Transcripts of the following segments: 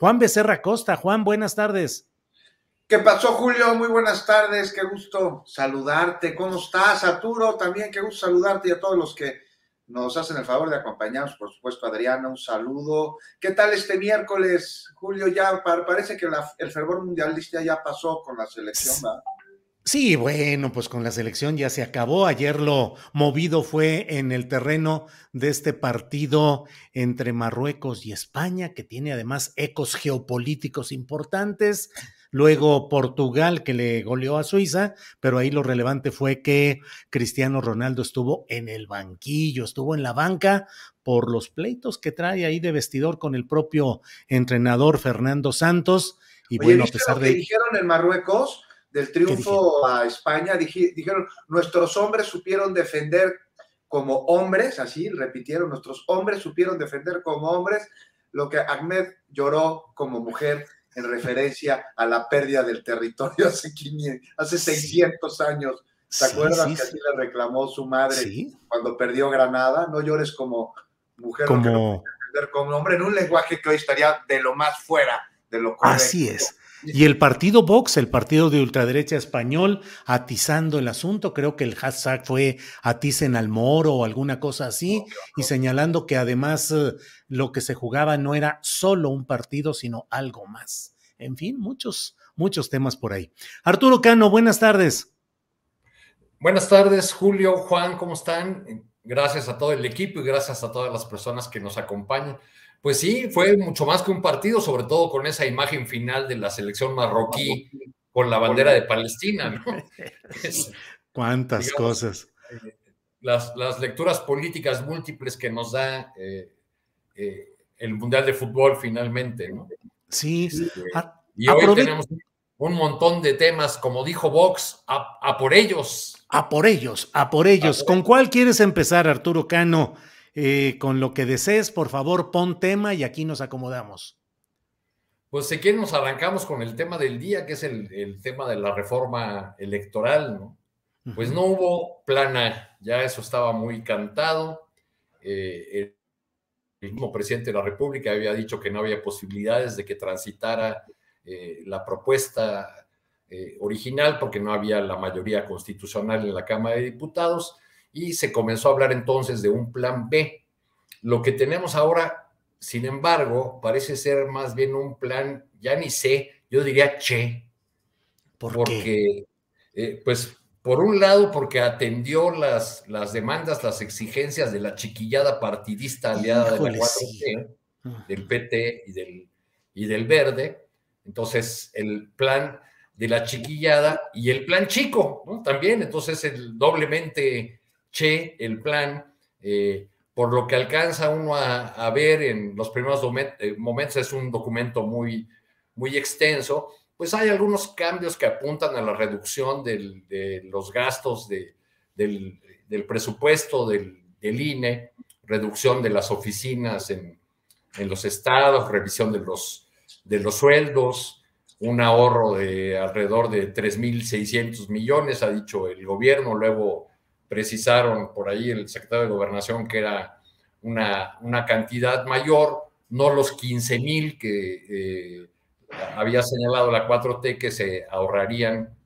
Juan Becerra Costa. Juan, buenas tardes. ¿Qué pasó, Julio? Muy buenas tardes, qué gusto saludarte. ¿Cómo estás, Arturo? También qué gusto saludarte y a todos los que nos hacen el favor de acompañarnos, por supuesto, Adriana, un saludo. ¿Qué tal este miércoles, Julio? Ya parece que el fervor mundialista ya pasó con la selección, ¿verdad? Sí, bueno, pues con la selección ya se acabó. Ayer lo movido fue en el terreno de este partido entre Marruecos y España, que tiene además ecos geopolíticos importantes. Luego Portugal, que le goleó a Suiza, pero ahí lo relevante fue que Cristiano Ronaldo estuvo en el banquillo, estuvo en la banca por los pleitos que trae ahí de vestidor con el propio entrenador Fernando Santos. Y Oye, bueno, a ¿viste pesar lo que de... dijeron en Marruecos del ¿Qué dijeron? triunfo a España? Dijeron, nuestros hombres supieron defender como hombres, así repitieron, nuestros hombres supieron defender como hombres lo que Ahmed lloró como mujer en referencia a la pérdida del territorio hace Sí, 600 años. ¿Te sí, acuerdas sí, que así sí. le reclamó su madre Sí, cuando perdió Granada? No llores como mujer lo que no puedes como defender como hombre, en un lenguaje que hoy estaría de lo más fuera de lo así correcto. es. Y el partido Vox, el partido de ultraderecha español, atizando el asunto, creo que el hashtag fue aticen al Moro o alguna cosa así, y señalando que además lo que se jugaba no era solo un partido, sino algo más. En fin, muchos temas por ahí. Arturo Cano, buenas tardes. Buenas tardes, Julio, Juan, ¿cómo están? Gracias a todo el equipo y gracias a todas las personas que nos acompañan. Pues sí, fue mucho más que un partido, sobre todo con esa imagen final de la selección marroquí con la bandera de Palestina, ¿no? Es, Cuántas digamos, cosas. las lecturas políticas múltiples que nos da el Mundial de Fútbol finalmente, ¿no? Sí, Y hoy aprovecho. tenemos un montón de temas, como dijo Vox, a por ellos. A por ellos, a por ellos. ¿Con cuál quieres empezar, Arturo Cano? Con lo que desees, por favor, pon tema y aquí nos acomodamos. Pues si quieren nos arrancamos con el tema del día, que es el tema de la reforma electoral, ¿no? Pues no hubo plan A, ya eso estaba muy cantado. El mismo presidente de la República había dicho que no había posibilidades de que transitara la propuesta original porque no había la mayoría constitucional en la Cámara de Diputados y se comenzó a hablar entonces de un plan B. Lo que tenemos ahora, sin embargo, parece ser más bien un plan, ya ni sé, yo diría che, ¿Por qué? porque, pues, por un lado, porque atendió las demandas, las exigencias de la chiquillada partidista aliada de la Híjole, sí. 4T, del PT y del Verde. Entonces, el plan de la chiquillada y el plan chico, ¿no? También, entonces, el doblemente che, el plan, por lo que alcanza uno a ver en los primeros momentos, es un documento muy, muy extenso, pues hay algunos cambios que apuntan a la reducción de los gastos del presupuesto del INE, reducción de las oficinas en los estados, revisión de los sueldos, un ahorro de alrededor de 3.600 millones, ha dicho el gobierno. Luego precisaron por ahí el secretario de Gobernación que era una cantidad mayor, no los 15,000 que había señalado la 4T que se ahorrarían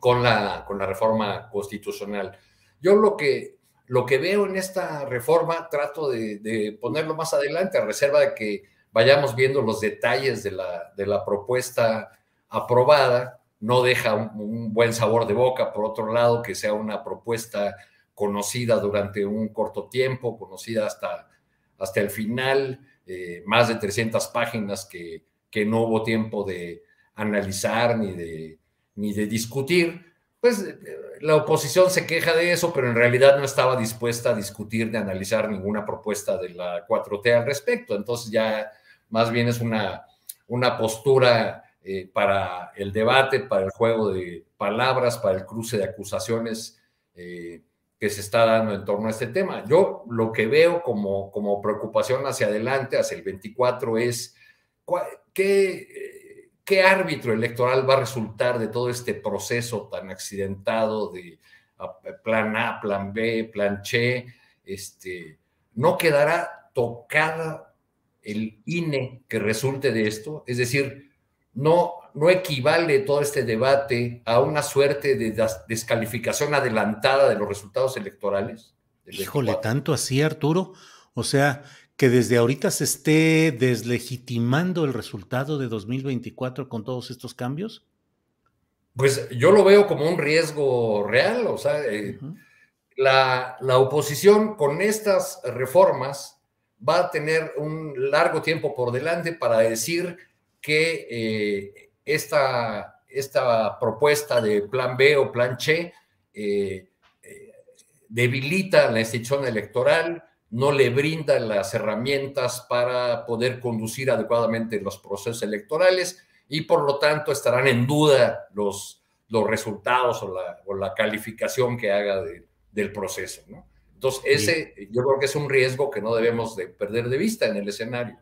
con la reforma constitucional. Yo lo que veo en esta reforma trato de ponerlo más adelante, a reserva de que vayamos viendo los detalles de la propuesta aprobada. No deja un buen sabor de boca, por otro lado, que sea una propuesta conocida durante un corto tiempo, conocida hasta el final, más de 300 páginas que no hubo tiempo de analizar ni de discutir. Pues la oposición se queja de eso, pero en realidad no estaba dispuesta a discutir ni analizar ninguna propuesta de la 4T al respecto. Entonces ya más bien es una postura para el debate, para el juego de palabras, para el cruce de acusaciones que se está dando en torno a este tema. Yo lo que veo como preocupación hacia adelante, hacia el 24, es ¿qué árbitro electoral va a resultar de todo este proceso tan accidentado de plan A, plan B, plan Che? ¿No quedará tocada el INE que resulte de esto, es decir, no equivale todo este debate a una suerte de descalificación adelantada de los resultados electorales del Híjole, 24. tanto así, Arturo. O sea, que desde ahorita se esté deslegitimando el resultado de 2024 con todos estos cambios. Pues yo lo veo como un riesgo real, o sea, la oposición con estas reformas va a tener un largo tiempo por delante para decir que esta propuesta de plan B o plan Che debilita la institución electoral, no le brinda las herramientas para poder conducir adecuadamente los procesos electorales y por lo tanto estarán en duda los resultados o la calificación que haga del proceso, ¿no? Entonces, yo creo que es un riesgo que no debemos de perder de vista en el escenario.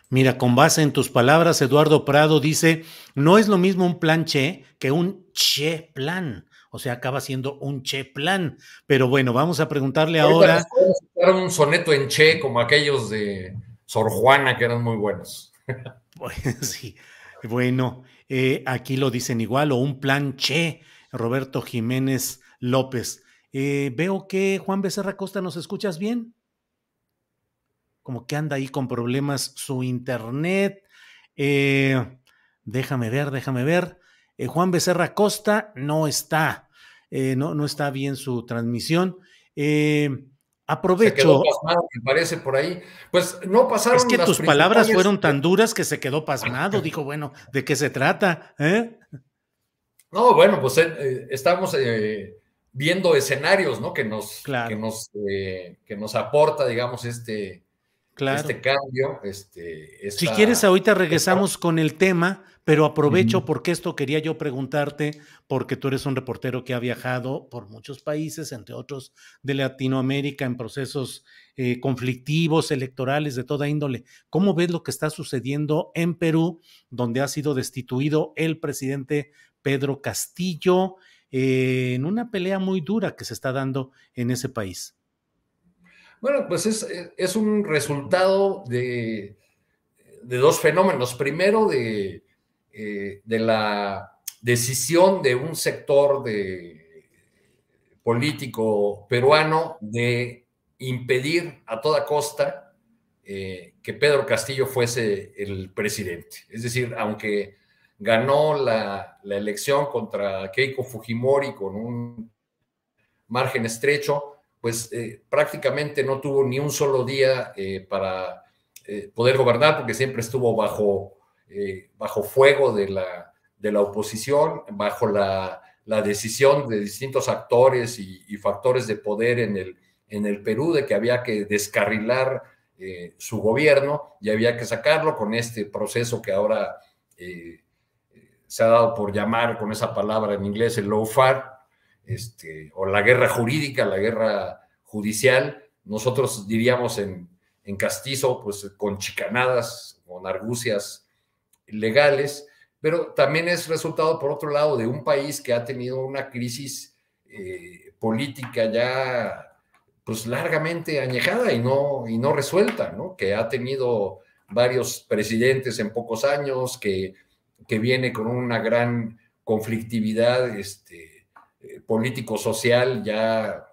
Mira, con base en tus palabras, Eduardo Prado dice, no es lo mismo un plan Che que un Che plan. O sea, acaba siendo un Che plan. Pero bueno, vamos a preguntarle ahora. Nos podemos citar un soneto en Che como aquellos de Sor Juana que eran muy buenos. Pues, sí, bueno, aquí lo dicen igual, o un plan Che, Roberto Jiménez López. Veo que Juan Becerra Costa, ¿nos escuchas bien? Como que anda ahí con problemas su internet. Déjame ver. Juan Becerra Costa no está, no está bien su transmisión. Aprovecho. Se quedó pasmado, me parece, por ahí. Pues no pasaron. Es que tus palabras fueron tan duras que se quedó pasmado. Dijo, bueno, ¿de qué se trata? No, bueno, pues estamos viendo escenarios, ¿no? Que nos aporta, digamos, este cambio. Si quieres, ahorita regresamos con el tema, pero aprovecho porque esto quería yo preguntarte, porque tú eres un reportero que ha viajado por muchos países, entre otros de Latinoamérica, en procesos conflictivos, electorales, de toda índole. ¿Cómo ves lo que está sucediendo en Perú, donde ha sido destituido el presidente Pedro Castillo, en una pelea muy dura que se está dando en ese país? Bueno, pues es un resultado de dos fenómenos. Primero, de la decisión de un sector político peruano de impedir a toda costa que Pedro Castillo fuese el presidente. Es decir, aunque ganó la elección contra Keiko Fujimori con un margen estrecho, pues prácticamente no tuvo ni un solo día para poder gobernar, porque siempre estuvo bajo fuego de la oposición, bajo la decisión de distintos actores y factores de poder en el Perú de que había que descarrilar su gobierno y había que sacarlo con este proceso que ahora se ha dado por llamar con esa palabra en inglés el lawfare, o la guerra jurídica, la guerra judicial. Nosotros diríamos en castizo, pues con chicanadas, con argucias legales, pero también es resultado, por otro lado, de un país que ha tenido una crisis política ya pues largamente añejada y no resuelta, ¿no? Que ha tenido varios presidentes en pocos años, que viene con una gran conflictividad político-social ya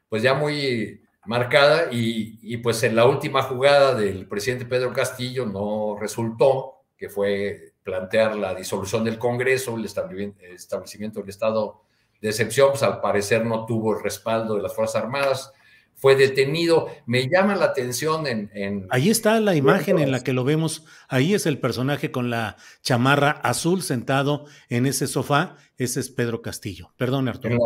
pues ya muy marcada y pues en la última jugada del presidente Pedro Castillo no resultó, que fue plantear la disolución del Congreso, el establecimiento del estado de excepción, pues al parecer no tuvo el respaldo de las Fuerzas Armadas, fue detenido. Me llama la atención Ahí está la imagen en la que lo vemos. Ahí es el personaje con la chamarra azul sentado en ese sofá. Ese es Pedro Castillo. Perdón, Arturo.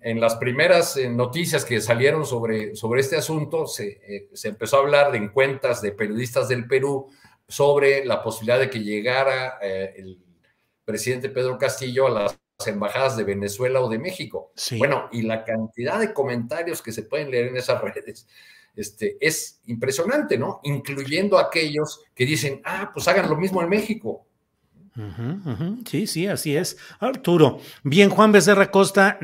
En las primeras noticias que salieron sobre este asunto, se empezó a hablar en cuentas de periodistas del Perú sobre la posibilidad de que llegara el presidente Pedro Castillo a las embajadas de Venezuela o de México. Sí. Bueno, y la cantidad de comentarios que se pueden leer en esas redes es impresionante, ¿no? Incluyendo aquellos que dicen, pues hagan lo mismo en México. Sí, así es. Arturo, bien, Juan Becerra Costa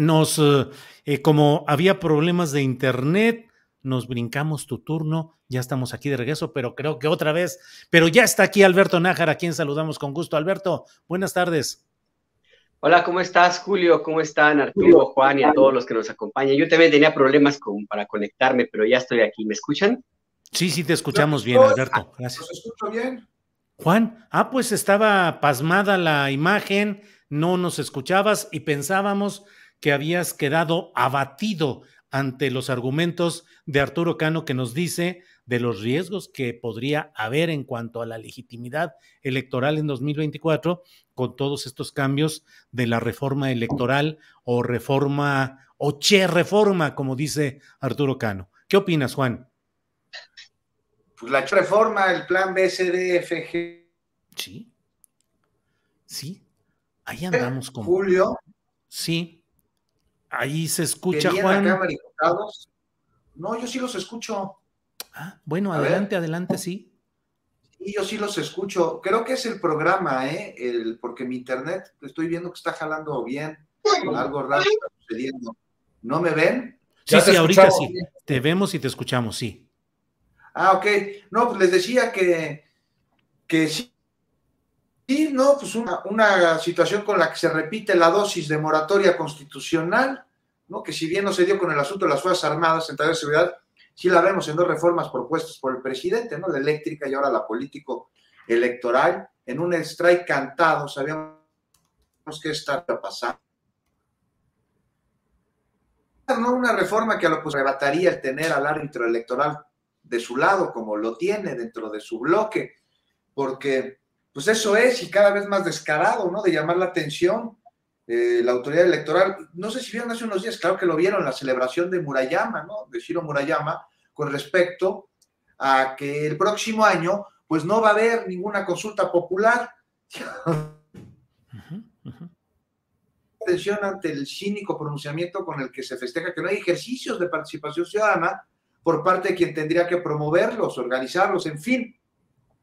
como había problemas de internet, nos brincamos tu turno, ya estamos aquí de regreso, pero creo que otra vez, pero ya está aquí Alberto Nájera, a quien saludamos con gusto. Alberto, buenas tardes. Hola, ¿cómo estás, Julio? ¿Cómo están Arturo, Juan y a todos los que nos acompañan? Yo también tenía problemas para conectarme, pero ya estoy aquí. ¿Me escuchan? Sí, sí, te escuchamos bien, Alberto. Gracias. ¿Los escucho bien? Juan, pues estaba pasmada la imagen, no nos escuchabas y pensábamos que habías quedado abatido ante los argumentos de Arturo Cano, que nos dice de los riesgos que podría haber en cuanto a la legitimidad electoral en 2024 con todos estos cambios de la reforma electoral o reforma o reforma, como dice Arturo Cano. ¿Qué opinas, Juan? Pues la reforma, el plan BCDFG. Sí, sí, ahí andamos con Julio. Sí, ahí se escucha, Juan. La Cámara de Diputados. No, yo sí los escucho. Bueno, adelante, sí. Sí, yo sí los escucho. Creo que es el programa, porque mi internet estoy viendo que está jalando bien. Algo raro está sucediendo. ¿No me ven? Sí, ahorita sí. Te vemos y te escuchamos, sí. Ok. No, pues les decía que sí. Sí, no, pues una situación con la que se repite la dosis de moratoria constitucional, ¿no? Que si bien no se dio con el asunto de las Fuerzas Armadas, en de seguridad, sí la vemos en dos reformas propuestas por el presidente, ¿no? La eléctrica y ahora la político-electoral, en un strike cantado, sabíamos que está pasando. No una reforma que a lo pues arrebataría el tener al árbitro electoral de su lado, como lo tiene dentro de su bloque, porque pues eso es, y cada vez más descarado, ¿no? De llamar la atención la autoridad electoral. No sé si vieron hace unos días, claro que lo vieron, la celebración de Murayama, ¿no? De Ciro Murayama, con respecto a que el próximo año, pues no va a haber ninguna consulta popular. Atención ante el cínico pronunciamiento con el que se festeja que no hay ejercicios de participación ciudadana por parte de quien tendría que promoverlos, organizarlos, en fin.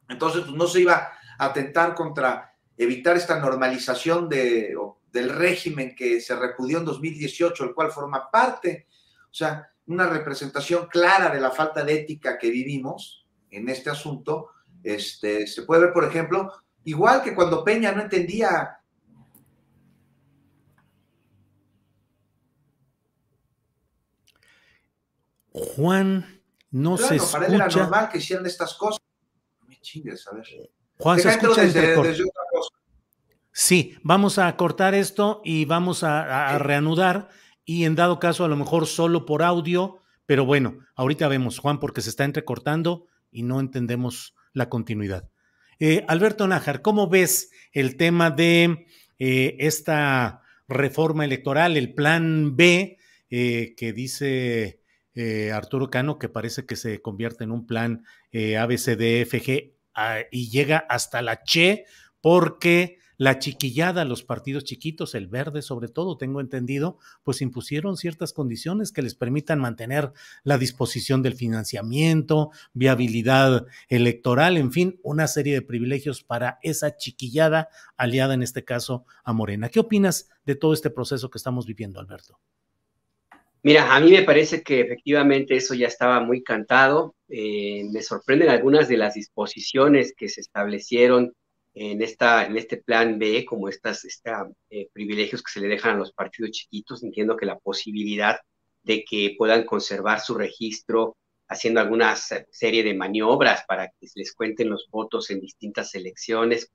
Entonces, pues no se iba a atentar contra evitar esta normalización del régimen que se repudió en 2018, el cual forma parte, o sea, una representación clara de la falta de ética que vivimos en este asunto. Se puede ver, por ejemplo, igual que cuando Peña no entendía. Juan, no se escucha. Para él era normal que hicieran estas cosas. No me chingues, a ver. Juan, se escucha desde otra cosa. Sí, vamos a cortar esto y vamos a reanudar y en dado caso a lo mejor solo por audio, pero bueno, ahorita vemos, Juan, porque se está entrecortando y no entendemos la continuidad. Alberto Nájar, ¿cómo ves el tema de esta reforma electoral, el plan B que dice Arturo Cano, que parece que se convierte en un plan ABCDFG y llega hasta la Che, porque la chiquillada, los partidos chiquitos, el Verde sobre todo, tengo entendido, pues impusieron ciertas condiciones que les permitan mantener la disposición del financiamiento, viabilidad electoral, en fin, una serie de privilegios para esa chiquillada aliada en este caso a Morena. ¿Qué opinas de todo este proceso que estamos viviendo, Alberto? Mira, a mí me parece que efectivamente eso ya estaba muy cantado. Me sorprenden algunas de las disposiciones que se establecieron en este plan B, como estos privilegios que se le dejan a los partidos chiquitos. Entiendo que la posibilidad de que puedan conservar su registro haciendo alguna serie de maniobras para que se les cuenten los votos en distintas elecciones.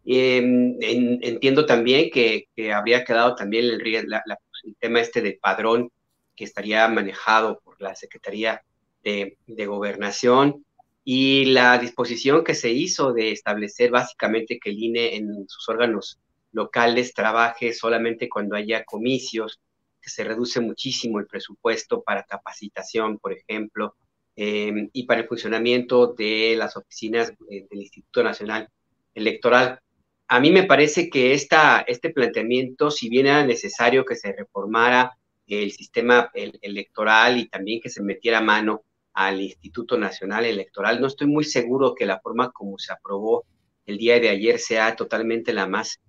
Entiendo también que habría quedado también el tema de padrón, que estaría manejado por la Secretaría de Gobernación, y la disposición que se hizo de establecer básicamente que el INE en sus órganos locales trabaje solamente cuando haya comicios, que se reduce muchísimo el presupuesto para capacitación, por ejemplo, y para el funcionamiento de las oficinas del Instituto Nacional Electoral. A mí me parece que este planteamiento, si bien era necesario que se reformara el sistema electoral y también que se metiera mano al Instituto Nacional Electoral, no estoy muy seguro que la forma como se aprobó el día de ayer sea totalmente la más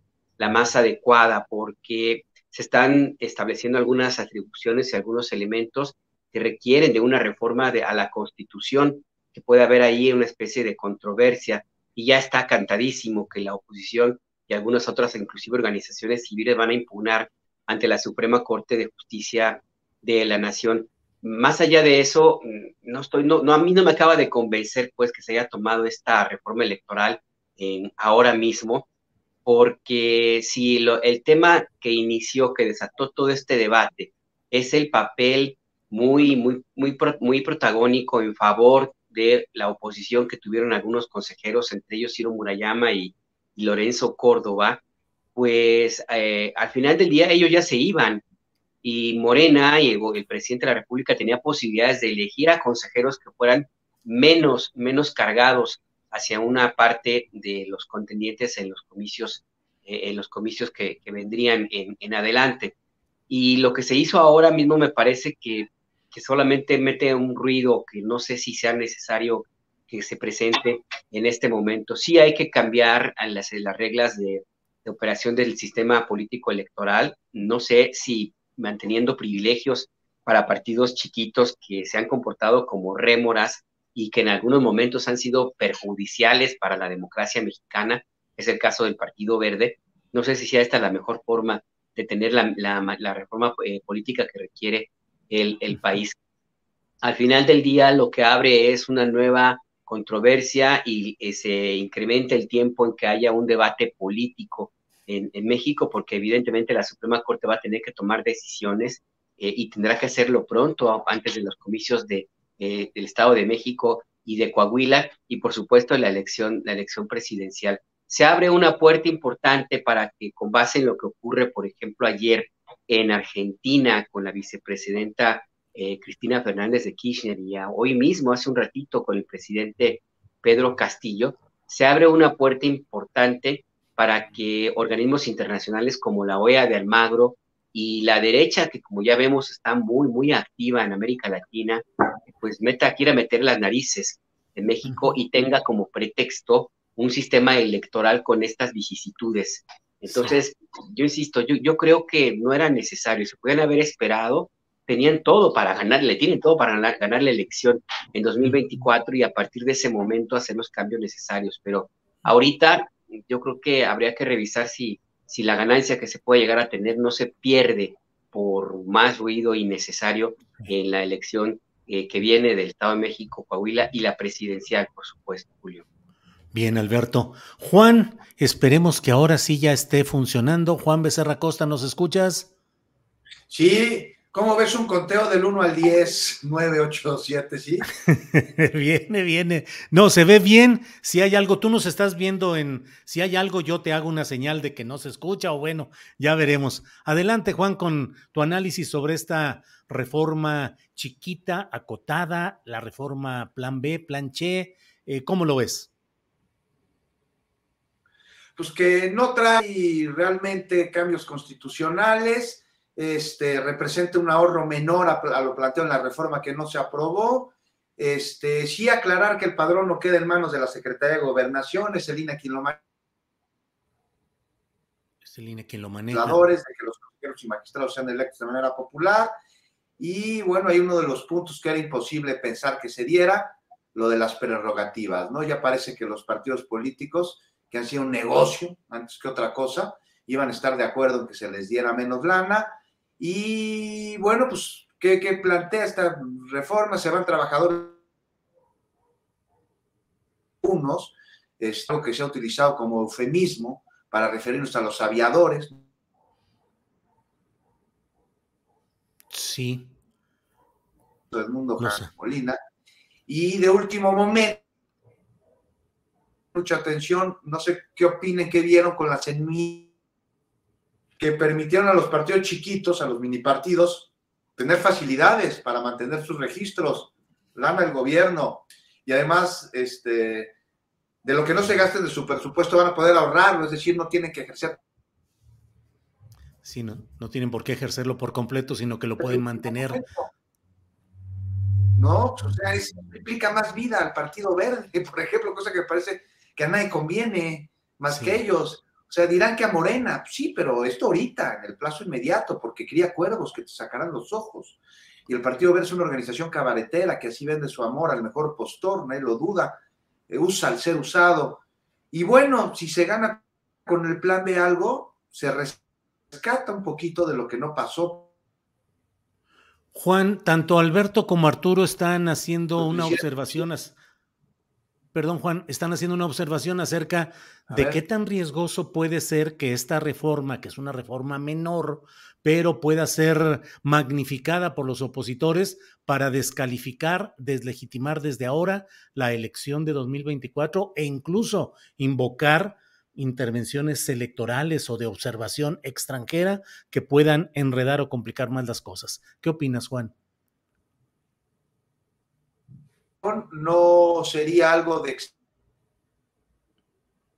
adecuada, porque se están estableciendo algunas atribuciones y algunos elementos que requieren de una reforma a la Constitución, que puede haber ahí una especie de controversia, y ya está cantadísimo que la oposición y algunas otras, inclusive organizaciones civiles, van a impugnar ante la Suprema Corte de Justicia de la Nación. Más allá de eso, a mí no me acaba de convencer pues que se haya tomado esta reforma electoral ahora mismo, porque si el tema que inició, que desató todo este debate, es el papel muy protagónico en favor de la oposición que tuvieron algunos consejeros, entre ellos Ciro Murayama y Lorenzo Córdoba, pues al final del día ellos ya se iban, y Morena y el presidente de la República tenía posibilidades de elegir a consejeros que fueran menos cargados hacia una parte de los contendientes en los comicios que vendrían en adelante. Y lo que se hizo ahora mismo me parece que solamente mete un ruido que no sé si sea necesario que se presente en este momento. Sí hay que cambiar las reglas de operación del sistema político electoral. No sé si manteniendo privilegios para partidos chiquitos que se han comportado como rémoras y que en algunos momentos han sido perjudiciales para la democracia mexicana, es el caso del Partido Verde. No sé si sea esta la mejor forma de tener la reforma política que requiere el país. Al final del día lo que abre es una nueva controversia y se incrementa el tiempo en que haya un debate político en México, porque evidentemente la Suprema Corte va a tener que tomar decisiones y tendrá que hacerlo pronto, antes de los comicios del Estado de México y de Coahuila, y por supuesto la elección presidencial. Se abre una puerta importante para que, con base en lo que ocurre, por ejemplo, ayer en Argentina con la vicepresidenta Cristina Fernández de Kirchner, y hoy mismo, hace un ratito, con el presidente Pedro Castillo, se abre una puerta importante para que organismos internacionales como la OEA de Almagro y la derecha, que como ya vemos está muy activa en América Latina, pues quiera meter las narices en México y tenga como pretexto un sistema electoral con estas vicisitudes. Entonces, yo insisto, yo creo que no era necesario, se podían haber esperado, tienen todo para ganar la elección en 2024 y a partir de ese momento hacer los cambios necesarios, pero ahorita yo creo que habría que revisar si la ganancia que se puede llegar a tener no se pierde por más ruido innecesario en la elección que viene del Estado de México, Coahuila, y la presidencial, por supuesto, Julio. Bien, Alberto. Juan, esperemos que ahora sí ya esté funcionando. Juan Becerra Costa, ¿nos escuchas? Sí, ¿cómo ves un conteo del 1 al 10? 9, 8, 7, ¿sí? Viene. No, se ve bien. Si hay algo, tú nos estás viendo si hay algo, yo te hago una señal de que no se escucha, o bueno, ya veremos. Adelante, Juan, con tu análisis sobre esta reforma chiquita, acotada, la reforma Plan B, Plan Che. ¿Cómo lo ves? Pues que no trae realmente cambios constitucionales, representa un ahorro menor a lo planteado en la reforma que no se aprobó. Sí aclarar que el padrón no queda en manos de la Secretaría de Gobernación, es el INE quien lo maneja. Es el INE quien lo maneja. De que los consejeros y magistrados sean electos de manera popular. Y bueno, hay uno de los puntos que era imposible pensar que se diera, lo de las prerrogativas, ¿no? Ya parece que los partidos políticos, que han sido un negocio antes que otra cosa, iban a estar de acuerdo en que se les diera menos lana. Y bueno, pues, ¿qué plantea esta reforma? Se van trabajadores, unos, algo que se ha utilizado como eufemismo para referirnos a los aviadores. Sí. Del mundo, no sé. Molina. Y de último momento, mucha atención, no sé qué opinen, qué vieron con las enmiendas que permitieron a los partidos chiquitos, a los mini partidos, tener facilidades para mantener sus registros, lana el gobierno, y además, de lo que no se gasten de su presupuesto van a poder ahorrarlo, es decir, no tienen que ejercer. Sí, no tienen por qué ejercerlo por completo, sino que lo pueden mantener. No, o sea, implica más vida al Partido Verde, por ejemplo, cosa que me parece que a nadie conviene, más que ellos. O sea, dirán que a Morena, sí, pero esto ahorita, en el plazo inmediato, porque cría cuervos que te sacarán los ojos. y el Partido Verde es una organización cabaretera que así vende su amor al mejor postor, nadie lo duda, usa al ser usado. Y bueno, si se gana con el plan B algo, se rescata un poquito de lo que no pasó. Juan, tanto Alberto como Arturo están haciendo una observación. Perdón, Juan, están haciendo una observación acerca de qué tan riesgoso puede ser que esta reforma, que es una reforma menor, pero pueda ser magnificada por los opositores para descalificar, deslegitimar desde ahora la elección de 2024 e incluso invocar intervenciones electorales o de observación extranjera que puedan enredar o complicar más las cosas. ¿Qué opinas, Juan? No sería algo de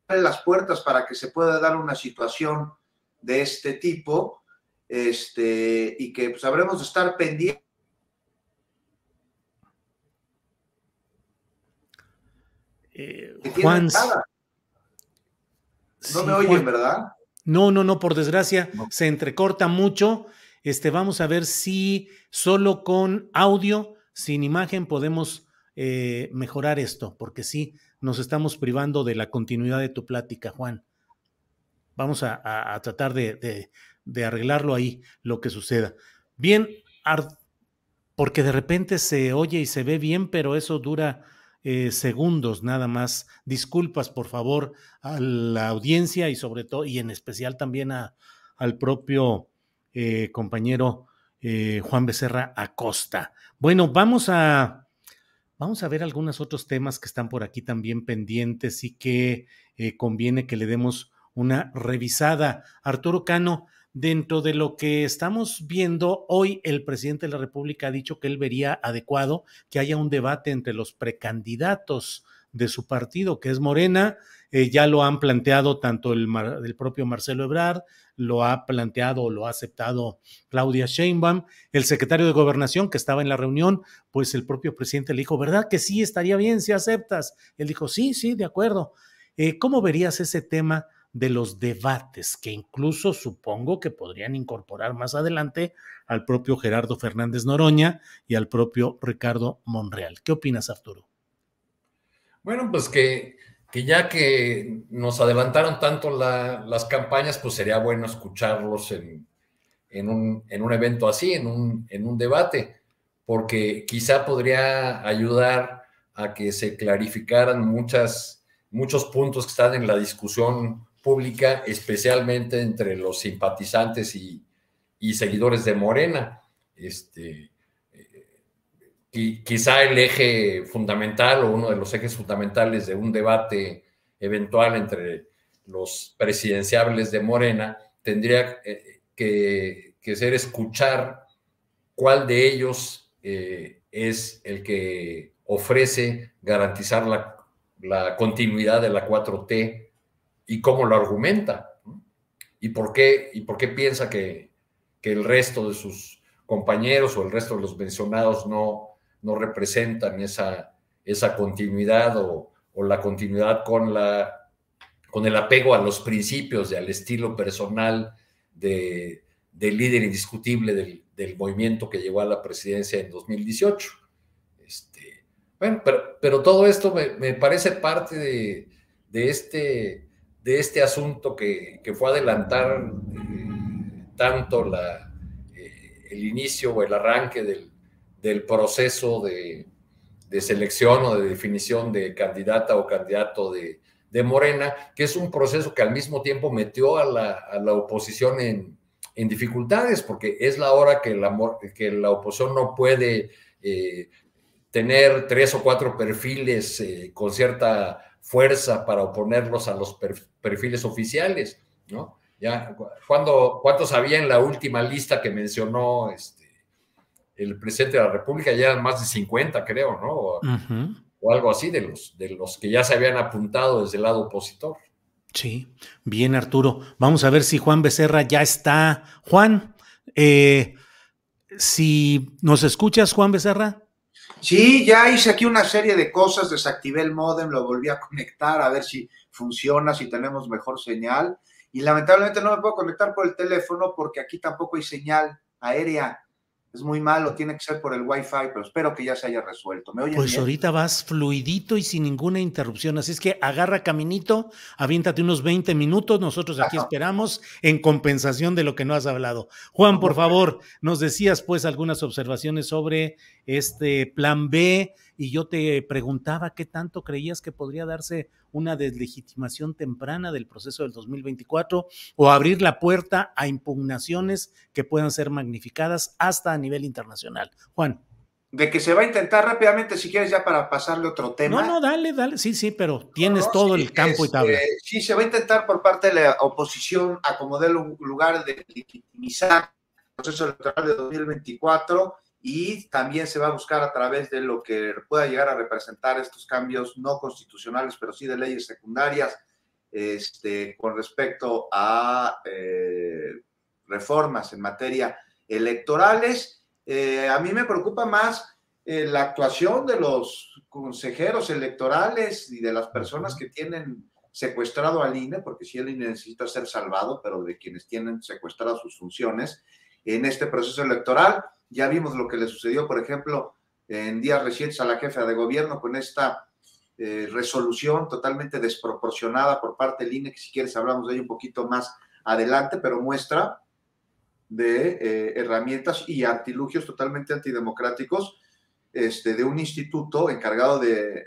las puertas para que se pueda dar una situación de este tipo, y que pues habremos de estar pendientes. Juan, no me oyen, Juan, ¿verdad? No, por desgracia, no. Se entrecorta mucho. Vamos a ver si solo con audio, sin imagen, podemos mejorar esto, porque sí, nos estamos privando de la continuidad de tu plática, Juan. Vamos a tratar de arreglarlo ahí, lo que suceda. Bien, porque de repente se oye y se ve bien, pero eso dura segundos nada más. Disculpas, por favor, a la audiencia y sobre todo, y en especial también al propio compañero Juan Becerra Acosta. Bueno, vamos a ver algunos otros temas que están por aquí también pendientes y que conviene que le demos una revisada. Arturo Cano, dentro de lo que estamos viendo, hoy el presidente de la República ha dicho que él vería adecuado que haya un debate entre los precandidatos de su partido, que es Morena. Ya lo han planteado tanto el propio Marcelo Ebrard, lo ha planteado o lo ha aceptado Claudia Sheinbaum, el secretario de Gobernación que estaba en la reunión, pues el propio presidente le dijo, ¿verdad que sí, estaría bien si aceptas? Él dijo, sí, de acuerdo. ¿Cómo verías ese tema de los debates, que incluso supongo que podrían incorporar más adelante al propio Gerardo Fernández Noroña y al propio Ricardo Monreal? ¿Qué opinas, Arturo? Bueno, pues que ya que nos adelantaron tanto las campañas, pues sería bueno escucharlos en un evento así, en un debate, porque quizá podría ayudar a que se clarificaran muchos puntos que están en la discusión pública, especialmente entre los simpatizantes y seguidores de Morena. Y quizá el eje fundamental o uno de los ejes fundamentales de un debate eventual entre los presidenciables de Morena tendría que ser escuchar cuál de ellos es el que ofrece garantizar la continuidad de la 4T y cómo lo argumenta, ¿no? y por qué piensa que el resto de sus compañeros o el resto de los mencionados no representan esa continuidad o la continuidad con el apego a los principios y al estilo personal del líder indiscutible del movimiento que llegó a la presidencia en 2018. Bueno, pero todo esto me parece parte de este asunto que fue adelantar tanto el inicio o el arranque del proceso de selección o de definición de candidata o candidato de Morena, que es un proceso que al mismo tiempo metió a la oposición en dificultades, porque es la hora que la oposición no puede tener 3 o 4 perfiles con cierta fuerza para oponerlos a los perfiles oficiales, ¿no? Ya, ¿cuántos había en la última lista que mencionó el presidente de la República? Ya eran más de 50, creo, ¿no? O algo así, de los que ya se habían apuntado desde el lado opositor. Sí, bien, Arturo. Vamos a ver si Juan Becerra ya está. Juan, si nos escuchas, Juan Becerra. Sí, ya hice aquí una serie de cosas, desactivé el módem, lo volví a conectar a ver si funciona, si tenemos mejor señal. Y lamentablemente no me puedo conectar por el teléfono porque aquí tampoco hay señal aérea. Es muy malo, tiene que ser por el Wi-Fi, pero espero que ya se haya resuelto. ¿Me oyen Pues bien? ahorita vas fluidito y sin ninguna interrupción, así es que agarra caminito, aviéntate unos 20 minutos, nosotros aquí esperamos en compensación de lo que no has hablado. Juan, por favor, nos decías pues algunas observaciones sobre este plan B y yo te preguntaba qué tanto creías que podría darse una deslegitimación temprana del proceso del 2024 o abrir la puerta a impugnaciones que puedan ser magnificadas hasta a nivel internacional. Juan. De que se va a intentar rápidamente, si quieres, ya para pasarle otro tema. No, dale, sí, pero tienes todo el campo y tabla. Sí, se va a intentar por parte de la oposición acomodar un lugar de legitimizar el proceso electoral de 2024 y también se va a buscar a través de lo que pueda llegar a representar estos cambios no constitucionales, pero sí de leyes secundarias, con respecto a reformas en materia electorales. A mí me preocupa más la actuación de los consejeros electorales y de las personas que tienen secuestrado al INE, porque sí el INE necesita ser salvado, pero de quienes tienen secuestradas sus funciones en este proceso electoral. Ya vimos lo que le sucedió, por ejemplo, en días recientes a la jefa de gobierno con esta resolución totalmente desproporcionada por parte del INE, que si quieres hablamos de ello un poquito más adelante, pero muestra de herramientas y artilugios totalmente antidemocráticos de un instituto encargado de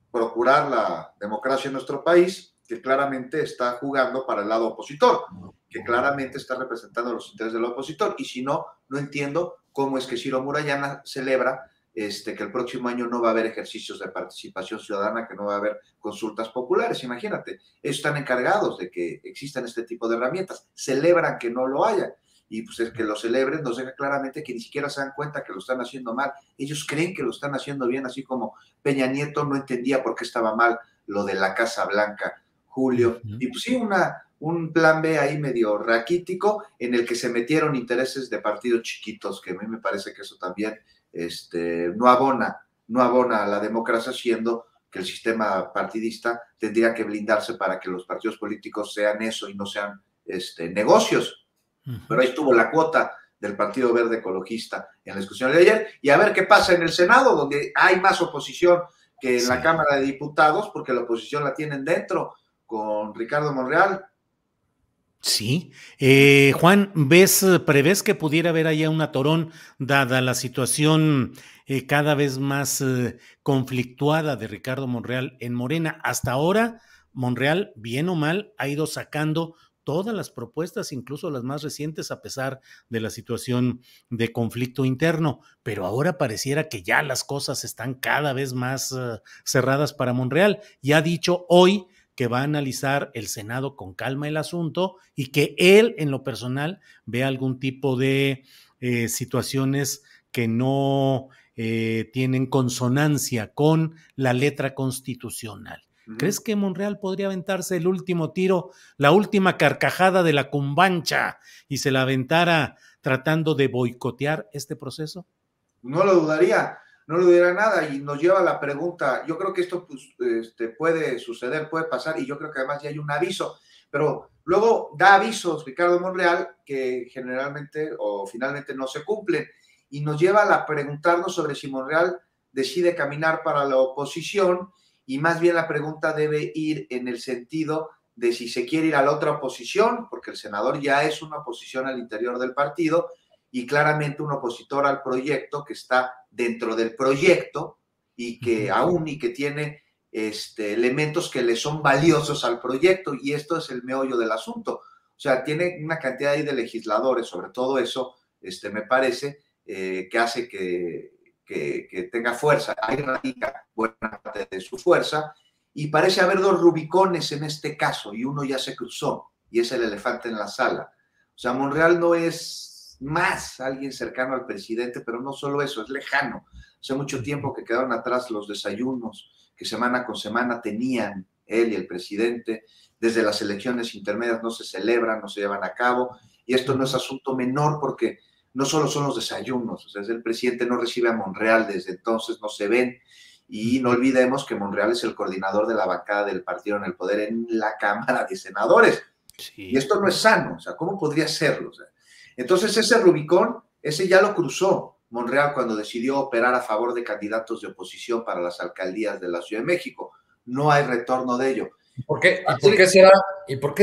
procurar la democracia en nuestro país, que claramente está jugando para el lado opositor, que claramente está representando los intereses del opositor, y si no, no entiendo cómo es que Ciro Murayama celebra que el próximo año no va a haber ejercicios de participación ciudadana, que no va a haber consultas populares. Imagínate, ellos están encargados de que existan este tipo de herramientas, celebran que no lo haya, y pues el que lo celebren nos deja claramente que ni siquiera se dan cuenta que lo están haciendo mal. Ellos creen que lo están haciendo bien, así como Peña Nieto no entendía por qué estaba mal lo de la Casa Blanca, Julio. Y pues sí, un plan B ahí medio raquítico en el que se metieron intereses de partidos chiquitos, que a mí me parece que eso también no abona a la democracia, siendo que el sistema partidista tendría que blindarse para que los partidos políticos sean eso y no sean negocios. Pero ahí estuvo la cuota del Partido Verde Ecologista en la discusión de ayer, y a ver qué pasa en el Senado, donde hay más oposición que en la Cámara de Diputados, porque la oposición la tienen dentro, con Ricardo Monreal. Sí. Juan, prevés que pudiera haber allá un atorón, dada la situación cada vez más conflictuada de Ricardo Monreal en Morena? Hasta ahora, Monreal, bien o mal, ha ido sacando todas las propuestas, incluso las más recientes, a pesar de la situación de conflicto interno, pero ahora pareciera que ya las cosas están cada vez más cerradas para Monreal. Ya ha dicho hoy que va a analizar el Senado con calma el asunto y que él, en lo personal, ve algún tipo de situaciones que no tienen consonancia con la letra constitucional. ¿Crees que Monreal podría aventarse el último tiro, la última carcajada de la cumbancha y se la aventara tratando de boicotear este proceso? No lo dudaría, no lo dudaría nada, y nos lleva a la pregunta. Yo creo que esto pues, puede suceder, puede pasar, y yo creo que además ya hay un aviso, pero luego da avisos Ricardo Monreal que generalmente o finalmente no se cumplen, y nos lleva a preguntarnos sobre si Monreal decide caminar para la oposición. Y más bien la pregunta debe ir en el sentido de si se quiere ir a la otra oposición, porque el senador ya es una oposición al interior del partido y claramente un opositor al proyecto que está dentro del proyecto y que aún y que tiene elementos que le son valiosos al proyecto, y esto es el meollo del asunto. O sea, tiene una cantidad ahí de legisladores, sobre todo eso, me parece, que hace que tenga fuerza. Ahí radica buena parte de su fuerza, y parece haber dos rubicones en este caso, y uno ya se cruzó, y es el elefante en la sala. O sea, Monreal no es más alguien cercano al presidente, pero no solo eso, es lejano. Hace mucho tiempo que quedaron atrás los desayunos que semana con semana tenían él y el presidente. Desde las elecciones intermedias no se celebran, no se llevan a cabo, y esto no es asunto menor, porque no solo son los desayunos, o sea, el presidente no recibe a Monreal desde entonces, no se ven, y no olvidemos que Monreal es el coordinador de la bancada del partido en el poder en la Cámara de Senadores. Sí. Y esto no es sano, o sea, ¿cómo podría serlo? O sea, entonces ese Rubicón Ese ya lo cruzó Monreal cuando decidió operar a favor de candidatos de oposición para las alcaldías de la Ciudad de México. No hay retorno de ello. ¿Por qué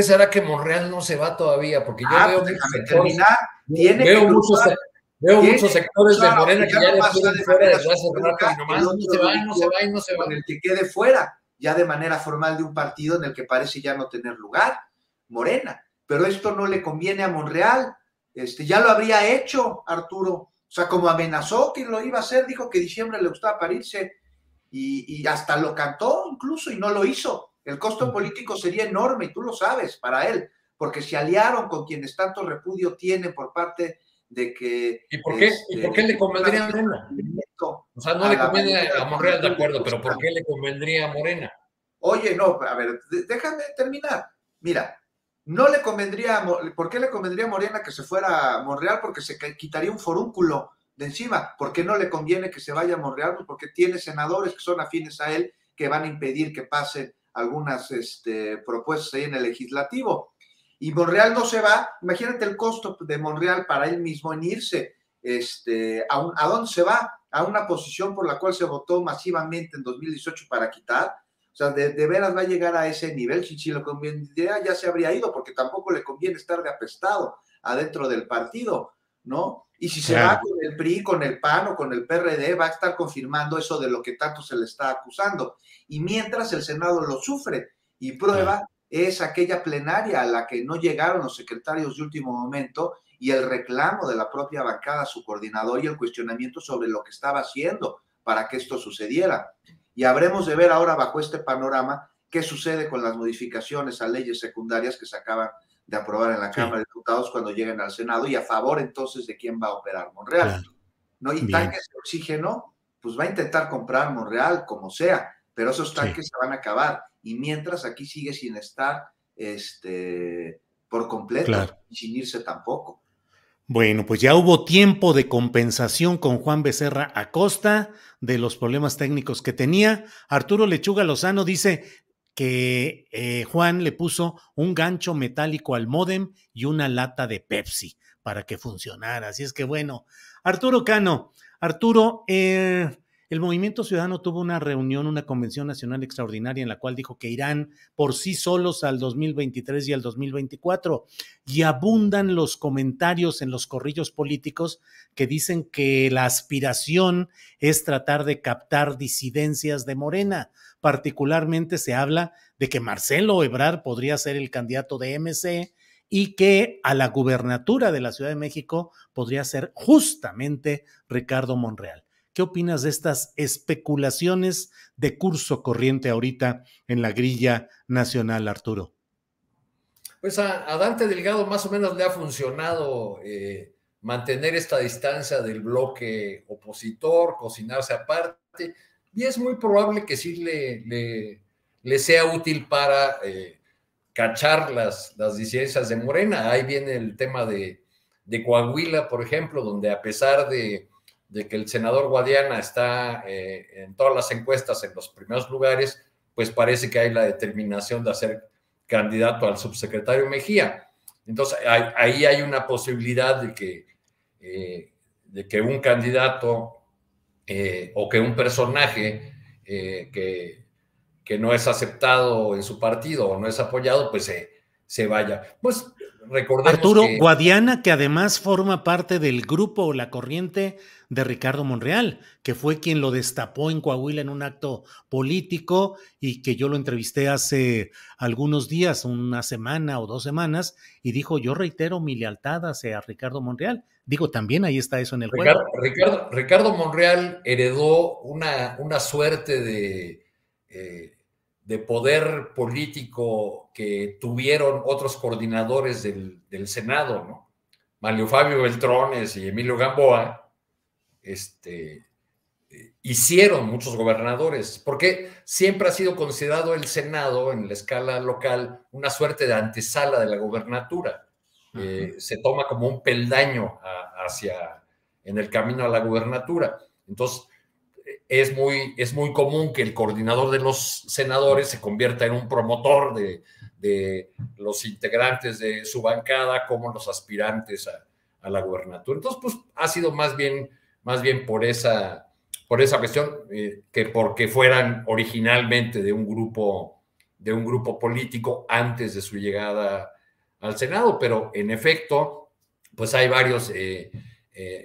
será que Monreal no se va todavía? Porque yo veo déjame terminar. Veo muchos sectores de Morena que ya le quieren fuera desde hace rato y nomás no se va. Con el que quede fuera, ya de manera formal de un partido en el que parece ya no tener lugar, Morena. Pero esto no le conviene a Monreal. Ya lo habría hecho, Arturo. O sea, como amenazó que lo iba a hacer, dijo que diciembre le gustaba parirse y hasta lo cantó incluso y no lo hizo. El costo político sería enorme y tú lo sabes para él, porque se aliaron con quienes tanto repudio tienen por parte de que... ¿Y por qué le convendría a Morena? O sea, no le conviene a Monreal, de acuerdo, pero ¿por qué le convendría a Morena? Oye, no, a ver, déjame terminar. Mira, no le convendría, ¿por qué le convendría a Morena que se fuera a Monreal? Porque se quitaría un forúnculo de encima. ¿Por qué no le conviene que se vaya a Monreal? Pues porque tiene senadores que son afines a él, que van a impedir que pasen algunas propuestas ahí en el legislativo. Y Monreal no se va. Imagínate el costo de Monreal para él mismo en irse. ¿A dónde se va? A una posición por la cual se votó masivamente en 2018 para quitar. O sea, de veras va a llegar a ese nivel. Si lo convendría, ya se habría ido, porque tampoco le conviene estar de apestado adentro del partido, ¿no? Y si se va con el PRI, con el PAN o con el PRD, va a estar confirmando eso de lo que tanto se le está acusando. Y mientras el Senado lo sufre, y prueba es aquella plenaria a la que no llegaron los secretarios de último momento y el reclamo de la propia bancada a su coordinador y el cuestionamiento sobre lo que estaba haciendo para que esto sucediera. Y habremos de ver ahora bajo este panorama qué sucede con las modificaciones a leyes secundarias que se acaban de aprobar en la Cámara de Diputados cuando lleguen al Senado y a favor entonces de quién va a operar Monreal. ¿No? Y tanques de oxígeno, pues va a intentar comprar Monreal como sea, pero esos tanques se van a acabar. Y mientras aquí sigue sin estar por completo y sin irse tampoco. Bueno, pues ya hubo tiempo de compensación con Juan Becerra Acosta de los problemas técnicos que tenía. Arturo Lechuga Lozano dice que Juan le puso un gancho metálico al módem y una lata de Pepsi para que funcionara. Así es que bueno, Arturo Cano, el Movimiento Ciudadano tuvo una reunión, una convención nacional extraordinaria en la cual dijo que irán por sí solos al 2023 y al 2024 y abundan los comentarios en los corrillos políticos que dicen que la aspiración es tratar de captar disidencias de Morena. Particularmente se habla de que Marcelo Ebrard podría ser el candidato de MC y que a la gubernatura de la Ciudad de México podría ser justamente Ricardo Monreal. ¿Qué opinas de estas especulaciones de curso corriente ahorita en la grilla nacional, Arturo? Pues a Dante Delgado más o menos le ha funcionado mantener esta distancia del bloque opositor, cocinarse aparte, y es muy probable que sí le sea útil para cachar las disidencias de Morena. Ahí viene el tema de Coahuila, por ejemplo, donde a pesar de que el senador Guadiana está en todas las encuestas en los primeros lugares, pues parece que hay la determinación de hacer candidato al subsecretario Mejía. Entonces, ahí hay una posibilidad de que un candidato o que un personaje que no es aceptado en su partido o no es apoyado, pues se vaya. Pues recordemos Arturo, Guadiana, que además forma parte del grupo o la corriente de Ricardo Monreal, que fue quien lo destapó en Coahuila en un acto político y que yo lo entrevisté hace algunos días, una semana o 2 semanas, y dijo, yo reitero mi lealtad hacia Ricardo Monreal. Digo, también ahí está eso en el juego. Ricardo Monreal heredó una suerte de poder político que tuvieron otros coordinadores del Senado, ¿no? Manlio Fabio Beltrones y Emilio Gamboa, hicieron muchos gobernadores, porque siempre ha sido considerado el Senado en la escala local una suerte de antesala de la gobernatura. Se toma como un peldaño en el camino a la gubernatura. Entonces, es muy común que el coordinador de los senadores se convierta en un promotor de los integrantes de su bancada como los aspirantes la gubernatura. Entonces, pues ha sido más bien por esa cuestión, que porque fueran originalmente de un grupo político antes de su llegada al Senado, pero en efecto, pues hay varios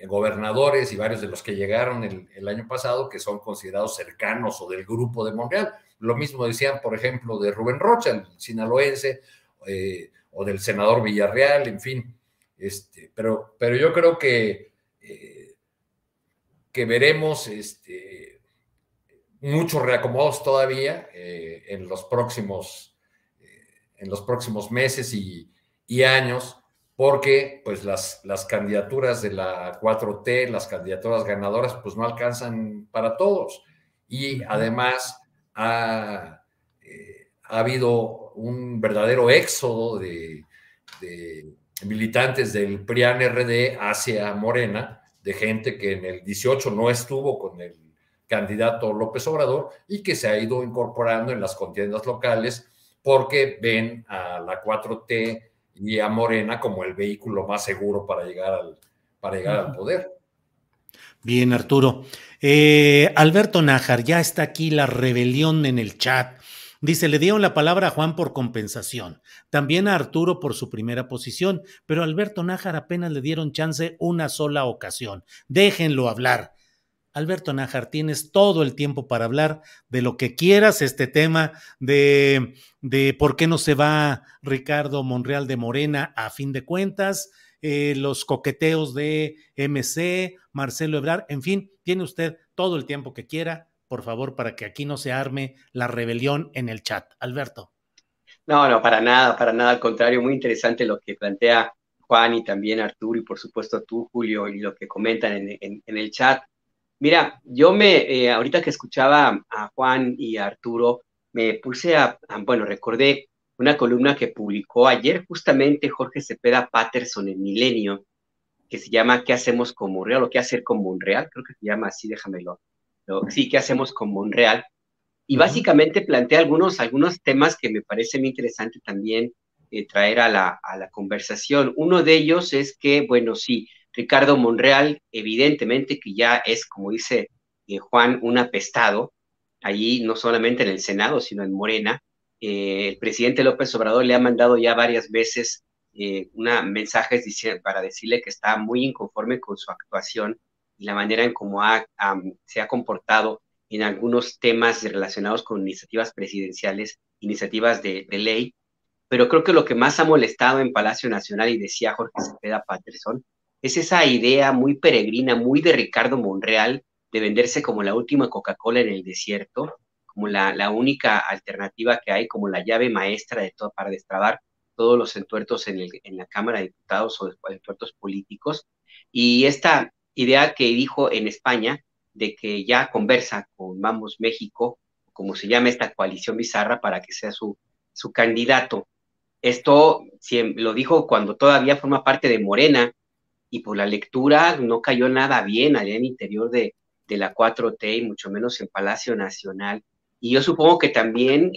gobernadores y varios de los que llegaron el año pasado que son considerados cercanos o del grupo de Monreal. Lo mismo decían, por ejemplo, de Rubén Rocha, el sinaloense, o del senador Villarreal, en fin. Pero yo creo que veremos muchos reacomodos todavía en los próximos meses y años, porque pues las candidaturas de la 4T, las candidaturas ganadoras, pues no alcanzan para todos. Y además ha habido un verdadero éxodo de militantes del PRIAN-RD hacia Morena, de gente que en el 18 no estuvo con el candidato López Obrador y que se ha ido incorporando en las contiendas locales porque ven a la 4T y a Morena como el vehículo más seguro para llegar al poder. Bien, Arturo. Alberto Nájar, ya está aquí la rebelión en el chat. Dice, le dieron la palabra a Juan por compensación, también a Arturo por su primera posición, pero a Alberto Nájar apenas le dieron chance una sola ocasión. Déjenlo hablar. Alberto Nájar, tienes todo el tiempo para hablar de lo que quieras, este tema de por qué no se va Ricardo Monreal de Morena a fin de cuentas, los coqueteos de MC, Marcelo Ebrard, en fin, tiene usted todo el tiempo que quiera, por favor, para que aquí no se arme la rebelión en el chat. Alberto. No, para nada, al contrario, muy interesante lo que plantea Juan y también Arturo y por supuesto tú, Julio, y lo que comentan en el chat. Mira, yo ahorita que escuchaba a Juan y a Arturo, me puse bueno, recordé una columna que publicó ayer justamente Jorge Cepeda Patterson en Milenio, que se llama ¿Qué hacemos con Monreal? O ¿Qué hacer con Monreal? Creo que se llama así, déjamelo. Sí, ¿qué hacemos con Monreal? Y básicamente plantea algunos temas que me parece muy interesante también traer a la conversación. Uno de ellos es que, bueno, sí, Ricardo Monreal, evidentemente que ya es, como dice Juan, un apestado, allí no solamente en el Senado, sino en Morena. El presidente López Obrador le ha mandado ya varias veces mensajes para decirle que está muy inconforme con su actuación y la manera en cómo se ha comportado en algunos temas relacionados con iniciativas presidenciales, iniciativas de ley. Pero creo que lo que más ha molestado en Palacio Nacional, y decía Jorge Cepeda Patterson, es esa idea muy peregrina, muy de Ricardo Monreal, de venderse como la última Coca-Cola en el desierto, como la única alternativa que hay, como la llave maestra de todo para destrabar todos los entuertos en la Cámara de Diputados o entuertos políticos. Y esta idea que dijo en España, de que ya conversa con Vamos México, como se llama esta coalición bizarra, para que sea su candidato. Esto lo dijo cuando todavía forma parte de Morena, y por la lectura no cayó nada bien allá en el interior de la 4T, y mucho menos en Palacio Nacional. Y yo supongo que también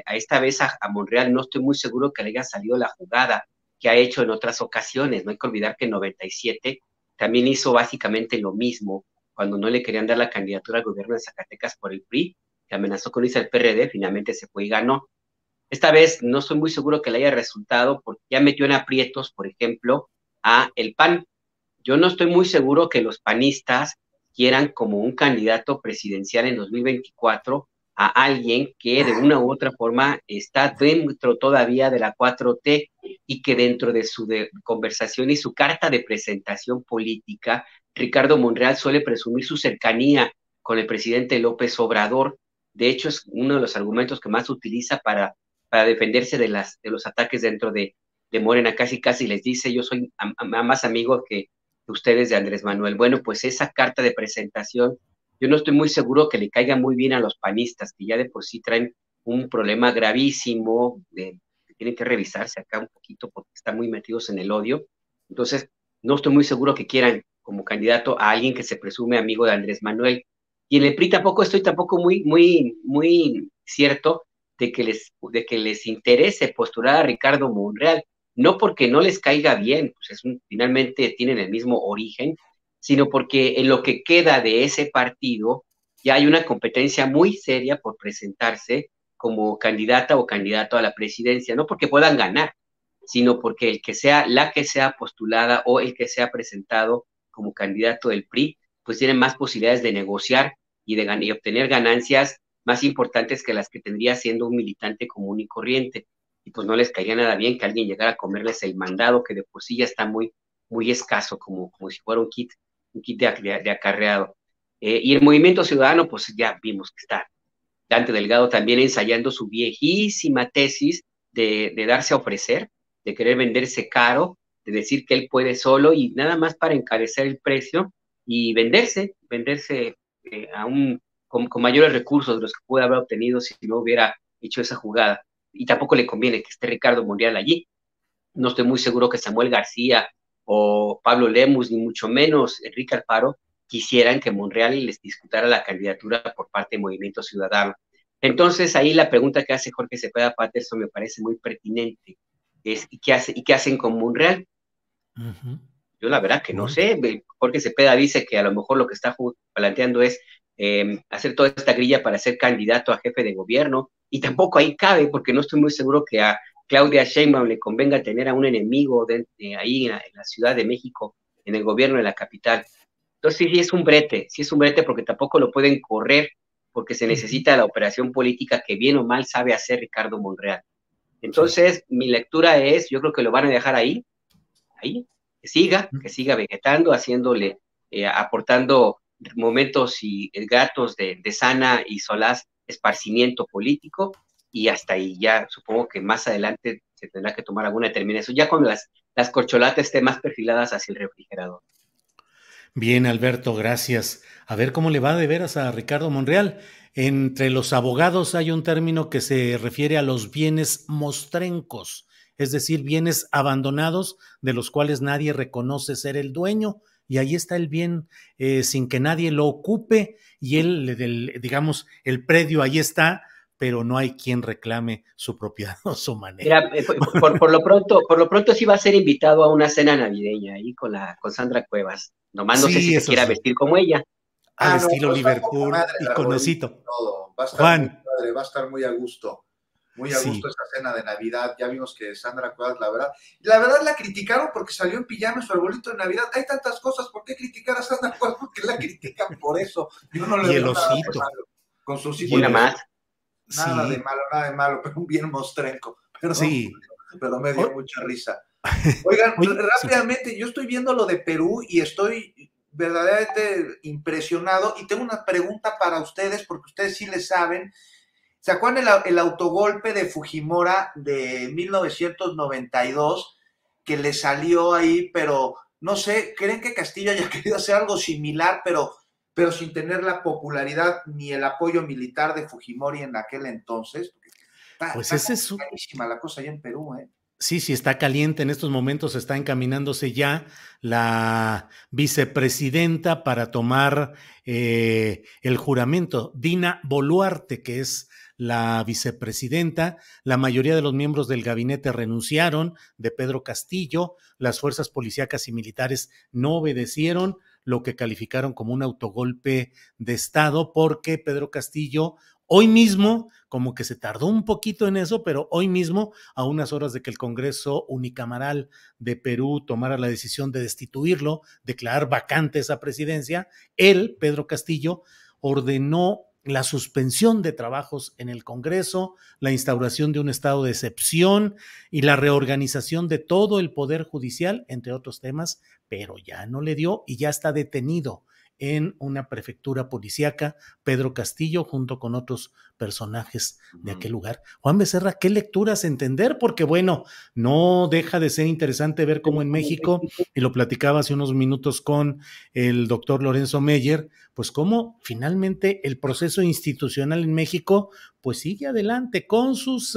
a esta vez a Monreal no estoy muy seguro que le haya salido la jugada que ha hecho en otras ocasiones. No hay que olvidar que en 97 también hizo básicamente lo mismo, cuando no le querían dar la candidatura al gobierno de Zacatecas por el PRI, que amenazó con irse al PRD, finalmente se fue y ganó. Esta vez no estoy muy seguro que le haya resultado, porque ya metió en aprietos, por ejemplo, a el PAN. Yo no estoy muy seguro que los panistas quieran como un candidato presidencial en 2024 a alguien que de una u otra forma está dentro todavía de la 4T y que dentro de su conversación y su carta de presentación política, Ricardo Monreal suele presumir su cercanía con el presidente López Obrador. De hecho, es uno de los argumentos que más utiliza para defenderse de los ataques dentro de Morena. Casi les dice, yo soy más amigo que ustedes de Andrés Manuel. Bueno, pues esa carta de presentación, yo no estoy muy seguro que le caiga muy bien a los panistas, que ya de por sí traen un problema gravísimo, que tienen que revisarse acá un poquito porque están muy metidos en el odio. Entonces, no estoy muy seguro que quieran como candidato a alguien que se presume amigo de Andrés Manuel. Y en el PRI tampoco estoy muy cierto de que les interese postular a Ricardo Monreal. no porque no les caiga bien, pues finalmente tienen el mismo origen, sino porque en lo que queda de ese partido ya hay una competencia muy seria por presentarse como candidata o candidato a la presidencia, no porque puedan ganar, sino porque la que sea postulada o el que sea presentado como candidato del PRI, pues tiene más posibilidades de negociar y obtener ganancias más importantes que las que tendría siendo un militante común y corriente. Y pues no les caería nada bien que alguien llegara a comerles el mandado, que de por sí ya está muy, muy escaso, como si fuera un kit de acarreado. Y el Movimiento Ciudadano, pues ya vimos que está Dante Delgado también ensayando su viejísima tesis de darse a ofrecer, de querer venderse caro, de decir que él puede solo y nada más para encarecer el precio y venderse con mayores recursos de los que puede haber obtenido si no hubiera hecho esa jugada. Y tampoco le conviene que esté Ricardo Monreal allí. No estoy muy seguro que Samuel García o Pablo Lemus, ni mucho menos Enrique Alfaro, quisieran que Monreal les disputara la candidatura por parte del Movimiento Ciudadano. Entonces, ahí la pregunta que hace Jorge Cepeda Patterson me parece muy pertinente. ¿Y qué hacen con Monreal? Uh-huh. Yo la verdad que no sé. Jorge Cepeda dice que a lo mejor lo que está planteando es hacer toda esta grilla para ser candidato a jefe de gobierno, y tampoco ahí cabe, porque no estoy muy seguro que a Claudia Sheinbaum le convenga tener a un enemigo ahí en la Ciudad de México, en el gobierno de la capital. Entonces sí es un brete porque tampoco lo pueden correr, porque se necesita la operación política que bien o mal sabe hacer Ricardo Monreal. Entonces, mi lectura es, yo creo que lo van a dejar ahí, que siga vegetando, haciéndole, aportando momentos y gatos de sana y solaz esparcimiento político, y hasta ahí ya supongo que más adelante se tendrá que tomar alguna determinación, ya cuando las corcholatas estén más perfiladas hacia el refrigerador. Bien, Alberto, gracias. A ver cómo le va de veras a Ricardo Monreal. Entre los abogados hay un término que se refiere a los bienes mostrencos, es decir, bienes abandonados de los cuales nadie reconoce ser el dueño, y ahí está el bien sin que nadie lo ocupe, y digamos, el predio ahí está, pero no hay quien reclame su propiedad o su manera. Mira, por lo pronto sí va a ser invitado a una cena navideña ahí con Sandra Cuevas. Nomás no sé si se quiera vestir como ella. Al estilo Liverpool, iconosito. Va a estar muy padre, va a estar muy a gusto. Muy a gusto esa cena de Navidad. Ya vimos que Sandra Cuevas, la verdad la criticaron porque salió en pijama su arbolito de Navidad. Hay tantas cosas, ¿por qué criticar a Sandra Cuevas? Porque la critican por eso. Yo no le veo nada de malo. Con sus hijos. Una más. Nada de malo, pero un bien mostrenco. Pero me dio mucha risa. Oigan, rápidamente, yo estoy viendo lo de Perú y estoy verdaderamente impresionado, y tengo una pregunta para ustedes, porque ustedes sí le saben. ¿Se acuerdan el autogolpe de Fujimora de 1992 que le salió ahí? Pero no sé, ¿creen que Castillo haya querido hacer algo similar, pero sin tener la popularidad ni el apoyo militar de Fujimori en aquel entonces? Pues está carísima la cosa allá en Perú, ¿eh? Sí, está caliente. En estos momentos está encaminándose ya la vicepresidenta para tomar el juramento. Dina Boluarte, que es la vicepresidenta. La mayoría de los miembros del gabinete renunciaron, de Pedro Castillo. Las fuerzas policíacas y militares no obedecieron, lo que calificaron como un autogolpe de Estado, porque Pedro Castillo hoy mismo, como que se tardó un poquito en eso, pero hoy mismo, a unas horas de que el Congreso Unicameral de Perú tomara la decisión de destituirlo, declarar vacante esa presidencia, él, Pedro Castillo, ordenó la suspensión de trabajos en el Congreso, la instauración de un estado de excepción y la reorganización de todo el Poder Judicial, entre otros temas, pero ya no le dio y ya está detenido en una prefectura policíaca, Pedro Castillo, junto con otros personajes de aquel lugar. Juan Becerra, ¿qué lecturas entender? Porque bueno, no deja de ser interesante ver cómo en México, y lo platicaba hace unos minutos con el doctor Lorenzo Meyer, pues cómo finalmente el proceso institucional en México pues sigue adelante con sus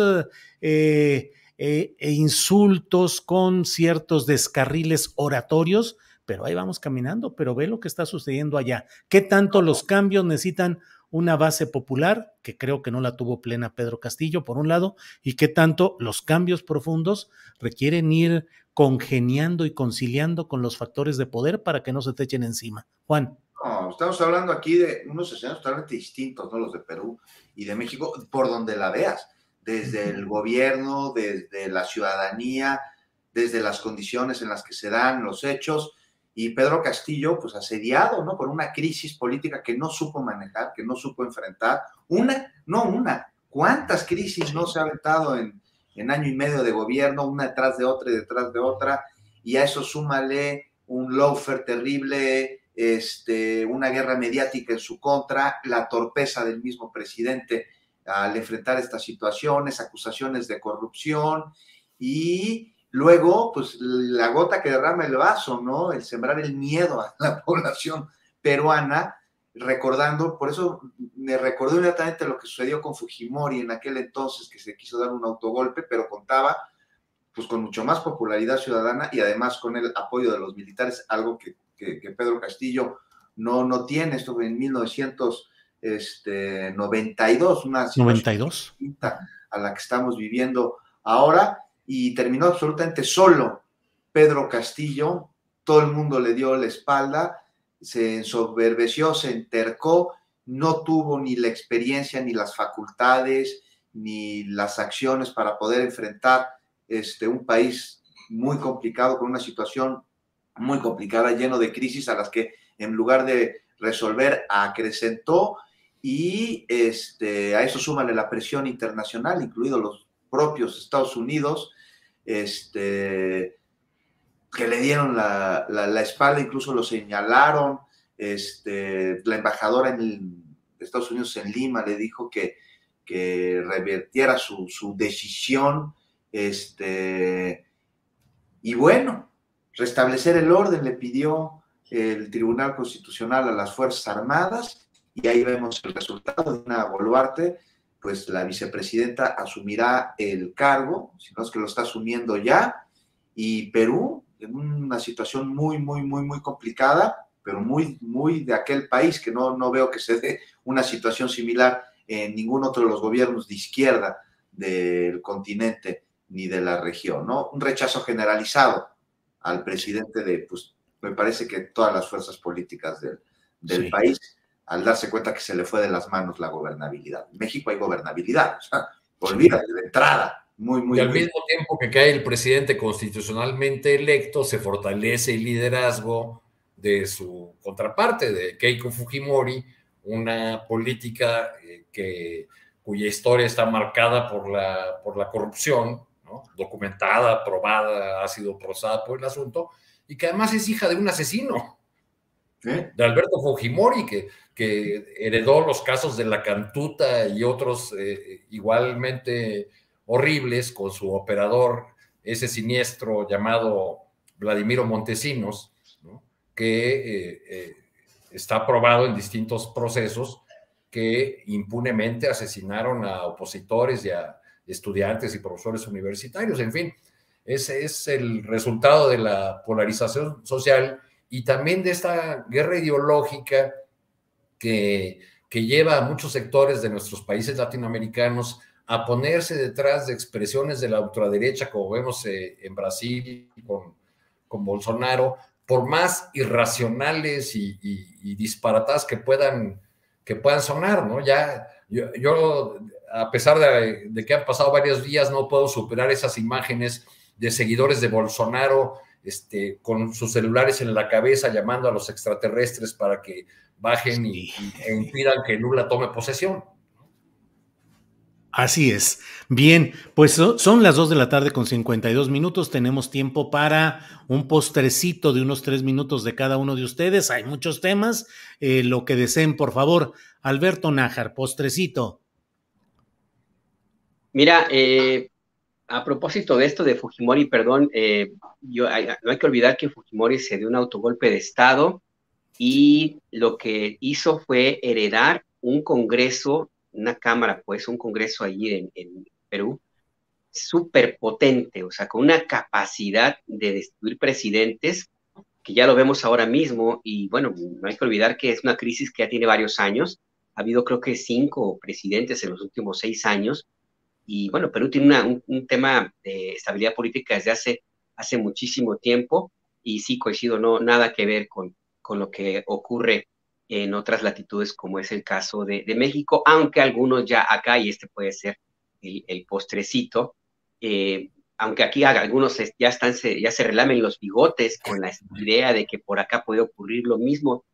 insultos, con ciertos descarriles oratorios, pero ahí vamos caminando. Pero ve lo que está sucediendo allá. ¿Qué tanto los cambios necesitan una base popular, que creo que no la tuvo plena Pedro Castillo, por un lado, y qué tanto los cambios profundos requieren ir congeniando y conciliando con los factores de poder para que no se te echen encima. Juan. No, estamos hablando aquí de unos escenarios totalmente distintos, ¿no? Los de Perú y de México, por donde la veas, desde el gobierno, desde la ciudadanía, desde las condiciones en las que se dan los hechos, y Pedro Castillo, pues asediado, ¿no? Por una crisis política que no supo manejar, que no supo enfrentar. ¿Cuántas crisis no se ha aventado en año y medio de gobierno, una detrás de otra y detrás de otra? Y a eso súmale un lawfare terrible, una guerra mediática en su contra, la torpeza del mismo presidente al enfrentar estas situaciones, acusaciones de corrupción, y luego, pues, la gota que derrama el vaso, ¿no? El sembrar el miedo a la población peruana, recordando, por eso me recordó inmediatamente lo que sucedió con Fujimori en aquel entonces, que se quiso dar un autogolpe, pero contaba pues con mucho más popularidad ciudadana y además con el apoyo de los militares, algo que Pedro Castillo no tiene. Esto fue en 1992, una situación 92 distinta a la que estamos viviendo ahora, y terminó absolutamente solo Pedro Castillo. Todo el mundo le dio la espalda, se ensoberbeció, se entercó, no tuvo ni la experiencia, ni las facultades, ni las acciones para poder enfrentar un país muy complicado, con una situación muy complicada, lleno de crisis a las que en lugar de resolver acrecentó, y a eso súmale la presión internacional, incluidos los propios Estados Unidos, que le dieron la espalda, incluso lo señalaron. La embajadora de Estados Unidos en Lima le dijo que revertiera su decisión, y bueno, restablecer el orden le pidió el Tribunal Constitucional a las Fuerzas Armadas, y ahí vemos el resultado. Dina Boluarte, pues la vicepresidenta, asumirá el cargo, si no es que lo está asumiendo ya, y Perú en una situación muy, muy, muy, muy complicada, pero muy, muy de aquel país, que no veo que se dé una situación similar en ningún otro de los gobiernos de izquierda del continente ni de la región, ¿no? Un rechazo generalizado al presidente pues me parece que todas las fuerzas políticas del país, al darse cuenta que se le fue de las manos la gobernabilidad. En México hay gobernabilidad, o sea, olvídate de entrada. Y al mismo tiempo que cae el presidente constitucionalmente electo, se fortalece el liderazgo de su contraparte, de Keiko Fujimori, una política cuya historia está marcada por la corrupción, ¿no? Documentada, probada, ha sido procesada por el asunto, y que además es hija de un asesino, de Alberto Fujimori, que heredó los casos de la Cantuta y otros igualmente horribles con su operador, ese siniestro llamado Vladimiro Montesinos, ¿no? Que está probado en distintos procesos, que impunemente asesinaron a opositores y a estudiantes y profesores universitarios. En fin, ese es el resultado de la polarización social y también de esta guerra ideológica que lleva a muchos sectores de nuestros países latinoamericanos a ponerse detrás de expresiones de la ultraderecha, como vemos en Brasil con Bolsonaro, por más irracionales y disparatadas que puedan sonar, ¿no? Ya yo a pesar de que han pasado varios días, no puedo superar esas imágenes de seguidores de Bolsonaro con sus celulares en la cabeza llamando a los extraterrestres para que bajen e impidan que Lula tome posesión. Así es. Bien, pues son las 2 de la tarde con 52 minutos. Tenemos tiempo para un postrecito de unos 3 minutos de cada uno de ustedes. Hay muchos temas. Lo que deseen, por favor. Alberto Nájar, postrecito. Mira, a propósito de esto de Fujimori, perdón, no hay que olvidar que Fujimori se dio un autogolpe de Estado y lo que hizo fue heredar un Congreso, una Cámara, pues un Congreso allí en Perú, súper potente, o sea, con una capacidad de destituir presidentes, que ya lo vemos ahora mismo, y bueno, no hay que olvidar que es una crisis que ya tiene varios años, Ha habido creo que 5 presidentes en los últimos 6 años. Y bueno, Perú tiene un tema de estabilidad política desde hace muchísimo tiempo, y sí coincido, no, nada que ver con lo que ocurre en otras latitudes, como es el caso de México, aunque algunos ya acá, y este puede ser el postrecito, aunque aquí algunos ya se relamen los bigotes con la idea de que por acá puede ocurrir lo mismo.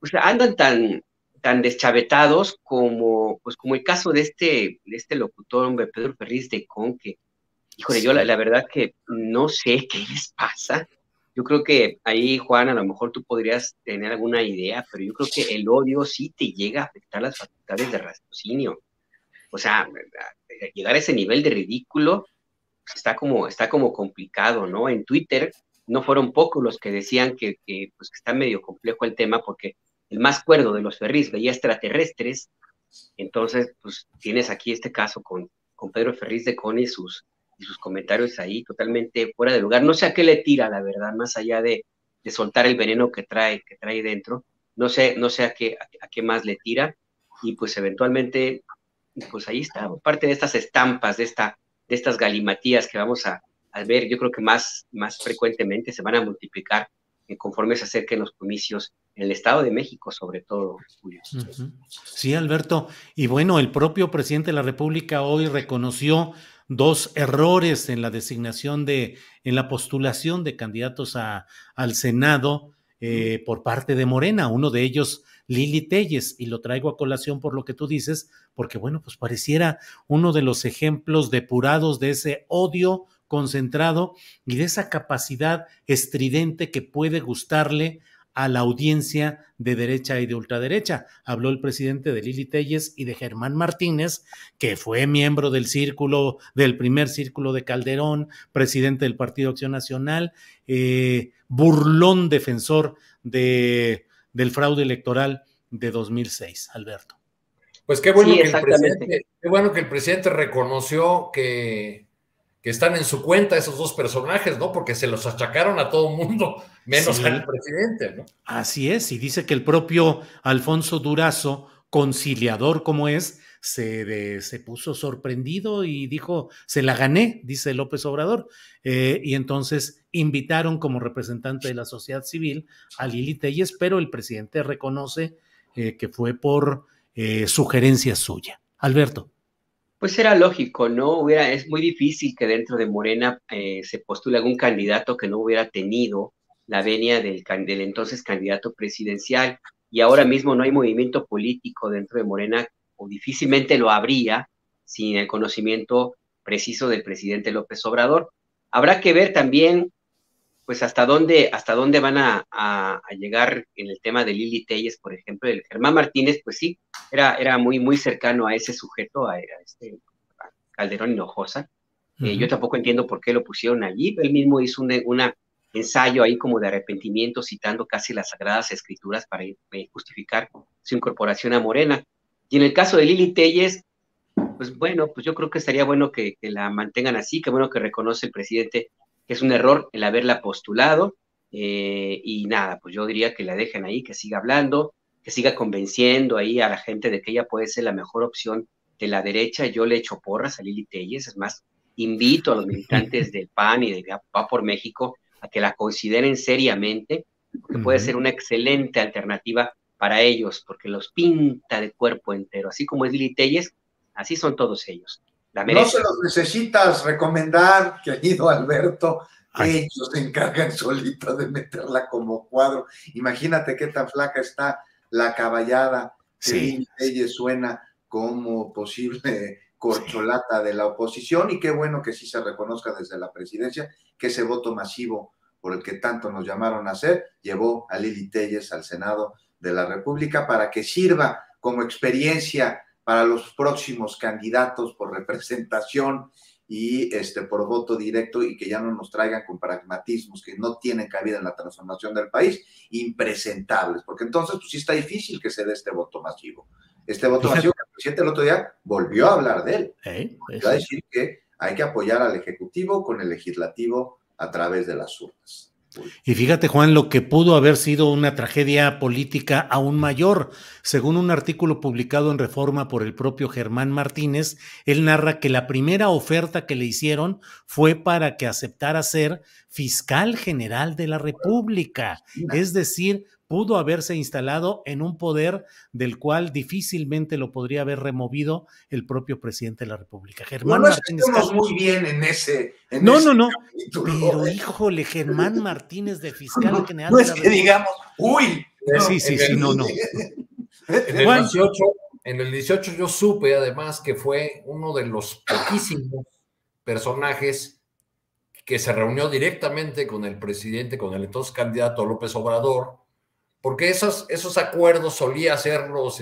O sea, andan tan deschavetados pues como el caso de este locutor, hombre, Pedro Ferriz de Con, que, híjole, yo la verdad que no sé qué les pasa. Yo creo que ahí, Juan, a lo mejor tú podrías tener alguna idea, pero yo creo que el odio sí te llega a afectar las facultades de raciocinio. O sea, llegar a ese nivel de ridículo pues está como complicado, ¿no? En Twitter no fueron pocos los que decían pues, que está medio complejo el tema, porque el más cuerdo de los Ferriz veía extraterrestres. Entonces, pues tienes aquí este caso con Pedro Ferriz de Con y sus comentarios ahí totalmente fuera de lugar. No sé a qué le tira, la verdad, más allá de soltar el veneno que trae dentro. No sé a qué más le tira. Y pues eventualmente, pues ahí está, parte de estas estampas, de estas galimatías que vamos a ver, yo creo que más frecuentemente se van a multiplicar conforme se acerquen los comicios en el Estado de México, sobre todo, Julio. Sí, Alberto. Y bueno, el propio presidente de la República hoy reconoció 2 errores en la designación en la postulación de candidatos al Senado por parte de Morena. Uno de ellos, Lili Téllez, y lo traigo a colación por lo que tú dices, porque bueno, pues pareciera uno de los ejemplos depurados de ese odio concentrado y de esa capacidad estridente que puede gustarle a la audiencia de derecha y de ultraderecha. Habló el presidente de Lili Téllez y de Germán Martínez, que fue miembro del primer círculo de Calderón, presidente del Partido Acción Nacional, burlón defensor del fraude electoral de 2006, Alberto. Pues qué bueno, sí, qué bueno que el presidente reconoció que están en su cuenta esos 2 personajes, ¿no? Porque se los achacaron a todo mundo, menos al presidente, ¿no? Así es, y dice que el propio Alfonso Durazo, conciliador como es, se puso sorprendido y dijo, se la gané, dice López Obrador, y entonces invitaron como representante de la sociedad civil a Lili Téllez, pero el presidente reconoce que fue por sugerencia suya. Alberto. Pues era lógico, ¿no? Es muy difícil que dentro de Morena se postule algún candidato que no hubiera tenido la venia del entonces candidato presidencial, y ahora mismo no hay movimiento político dentro de Morena, o difícilmente lo habría sin el conocimiento preciso del presidente López Obrador. Habrá que ver también, pues, hasta dónde van a llegar en el tema de Lili Téllez, por ejemplo. El Germán Martínez, pues sí, era muy cercano a ese sujeto, a Calderón Hinojosa. Yo tampoco entiendo por qué lo pusieron allí. Él mismo hizo un ensayo ahí como de arrepentimiento, citando casi las Sagradas Escrituras para justificar su incorporación a Morena. Y en el caso de Lili Téllez, pues bueno, pues yo creo que estaría bueno que la mantengan así, que bueno que reconoce el presidente que es un error el haberla postulado, y nada, pues yo diría que la dejen ahí, que siga hablando, que siga convenciendo ahí a la gente de que ella puede ser la mejor opción de la derecha. Yo le echo porras a Lili Téllez, es más, invito a los militantes del PAN y de Va por México a que la consideren seriamente, porque puede ser una excelente alternativa para ellos, porque los pinta de cuerpo entero, así como es Lili Téllez, así son todos ellos. No se los necesitas recomendar, querido Alberto. Ellos se encargan solitos de meterla como cuadro. Imagínate qué tan flaca está la caballada. Sí. Ella suena como posible corcholata de la oposición, y qué bueno que sí se reconozca desde la presidencia que ese voto masivo por el que tanto nos llamaron a hacer llevó a Lili Téllez al Senado de la República para que sirva como experiencia para los próximos candidatos por representación y por voto directo, y que ya no nos traigan con pragmatismos que no tienen cabida en la transformación del país, impresentables, porque entonces pues sí está difícil que se dé este voto masivo. Este voto masivo que el presidente el otro día volvió a hablar de él. Volvió a decir que hay que apoyar al Ejecutivo con el Legislativo a través de las urnas. Y fíjate, Juan, lo que pudo haber sido una tragedia política aún mayor. Según un artículo publicado en Reforma por el propio Germán Martínez, él narra que la primera oferta que le hicieron fue para que aceptara ser fiscal general de la República. Es decir, pudo haberse instalado en un poder del cual difícilmente lo podría haber removido el propio presidente de la República. Germán no Martínez. Estamos muy bien en ese. No. Pero híjole, Germán Martínez de fiscal general no de es la que República. digamos, uy. Sí, no. En el 18 yo supe además que fue uno de los poquísimos personajes que se reunió directamente con el presidente, con el entonces candidato López Obrador, porque esos acuerdos solía hacerlos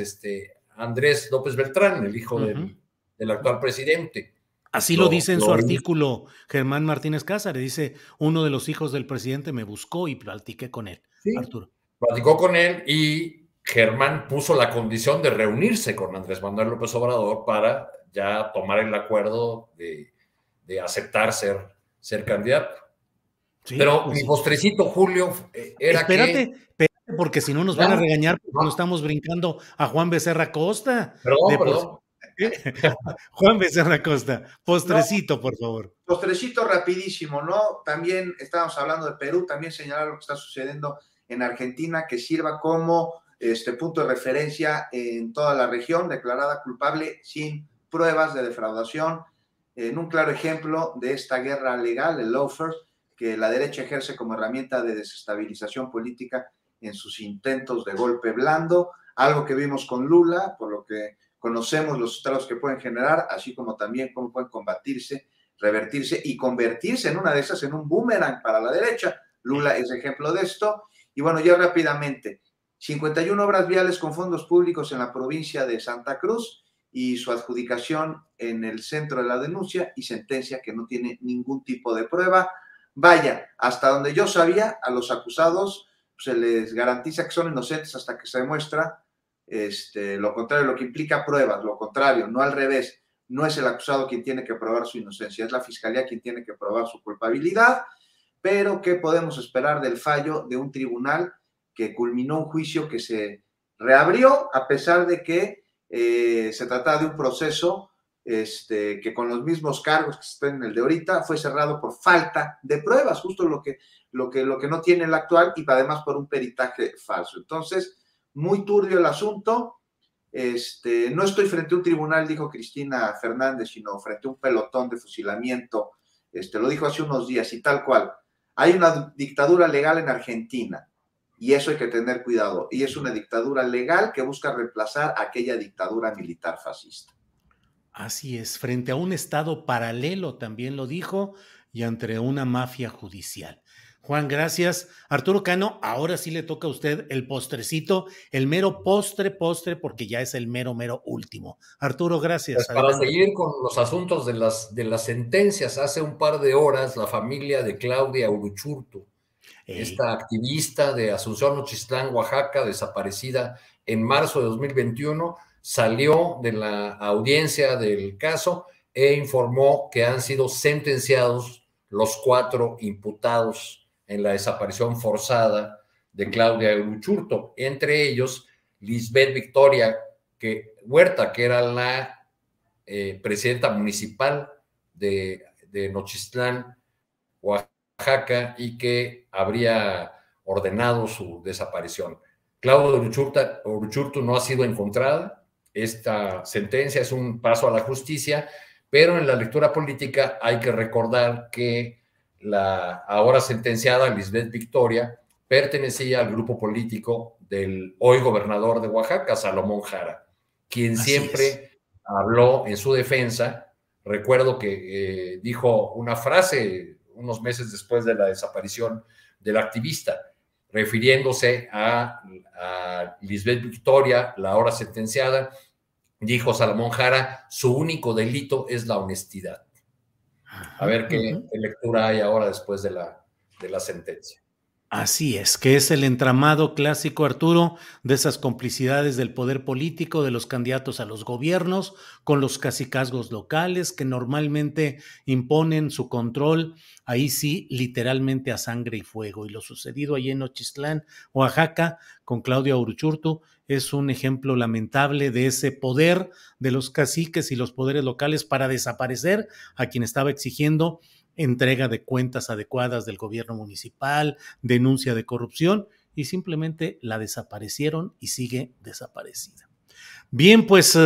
Andrés López Beltrán, el hijo del actual presidente. Así lo dice en su artículo Germán Martínez Cázares, dice, uno de los hijos del presidente me buscó y platiqué con él, sí, Arturo. Platicó con él y Germán puso la condición de reunirse con Andrés Manuel López Obrador para ya tomar el acuerdo de aceptar ser candidato. Sí, pero pues mi postrecito, Julio, era espérate, porque si no nos van a regañar porque no estamos brincando a Juan Becerra Costa. Perdón. Juan Becerra Costa, postrecito, por favor. Postrecito rapidísimo, ¿no? También estábamos hablando de Perú, también señalar lo que está sucediendo en Argentina, que sirva como punto de referencia en toda la región, declarada culpable sin pruebas de defraudación, en un claro ejemplo de esta guerra legal, el lawfare, que la derecha ejerce como herramienta de desestabilización política en sus intentos de golpe blando, algo que vimos con Lula, por lo que conocemos los estragos que pueden generar, así como también cómo pueden combatirse, revertirse y convertirse en una de esas en un boomerang para la derecha. Lula es ejemplo de esto. Y bueno, ya rápidamente, 51 obras viales con fondos públicos en la provincia de Santa Cruz y su adjudicación en el centro de la denuncia y sentencia que no tiene ningún tipo de prueba. Vaya, hasta donde yo sabía, a los acusados se les garantiza que son inocentes hasta que se demuestra lo contrario, lo que implica pruebas, lo contrario, no al revés. No es el acusado quien tiene que probar su inocencia, es la fiscalía quien tiene que probar su culpabilidad. Pero, ¿qué podemos esperar del fallo de un tribunal que culminó un juicio que se reabrió a pesar de que se trataba de un proceso que con los mismos cargos que están en el de ahorita fue cerrado por falta de pruebas, justo lo que no tiene el actual y además por un peritaje falso? Entonces, muy turbio el asunto. No estoy frente a un tribunal, dijo Cristina Fernández, sino frente a un pelotón de fusilamiento. Lo dijo hace unos días y tal cual. Hay una dictadura legal en Argentina y eso hay que tener cuidado. Y es una dictadura legal que busca reemplazar aquella dictadura militar fascista. Así es, frente a un estado paralelo, también lo dijo, y ante una mafia judicial. Juan, gracias. Arturo Cano, ahora sí le toca a usted el postrecito, el mero postre, porque ya es el mero último. Arturo, gracias. Pues para seguir con los asuntos de las sentencias, hace un par de horas la familia de Claudia Uruchurtu, esta activista de Asunción Nochistlán, Oaxaca, desaparecida en marzo de 2021, salió de la audiencia del caso e informó que han sido sentenciados los 4 imputados en la desaparición forzada de Claudia Uruchurtu, entre ellos Lisbeth Victoria Huerta, que era la presidenta municipal de Nochistlán, Oaxaca, y que habría ordenado su desaparición. Claudia Uruchurtu no ha sido encontrada. Esta sentencia es un paso a la justicia, pero en la lectura política hay que recordar que la ahora sentenciada Lisbeth Victoria pertenecía al grupo político del hoy gobernador de Oaxaca, Salomón Jara, quien siempre habló en su defensa. Recuerdo que dijo una frase unos meses después de la desaparición del activista, refiriéndose a Lisbeth Victoria, la ahora sentenciada. Dijo Salomón Jara, su único delito es la honestidad. A ver qué lectura hay ahora después de la sentencia. Así es, que es el entramado clásico, Arturo, de esas complicidades del poder político, de los candidatos a los gobiernos, con los cacicazgos locales que normalmente imponen su control, ahí sí, literalmente a sangre y fuego. Y lo sucedido allí en Nochistlán, Oaxaca, con Claudia Uruchurtu, es un ejemplo lamentable de ese poder de los caciques y los poderes locales para desaparecer a quien estaba exigiendo entrega de cuentas adecuadas del gobierno municipal, denuncia de corrupción, y simplemente la desaparecieron y sigue desaparecida. Bien, pues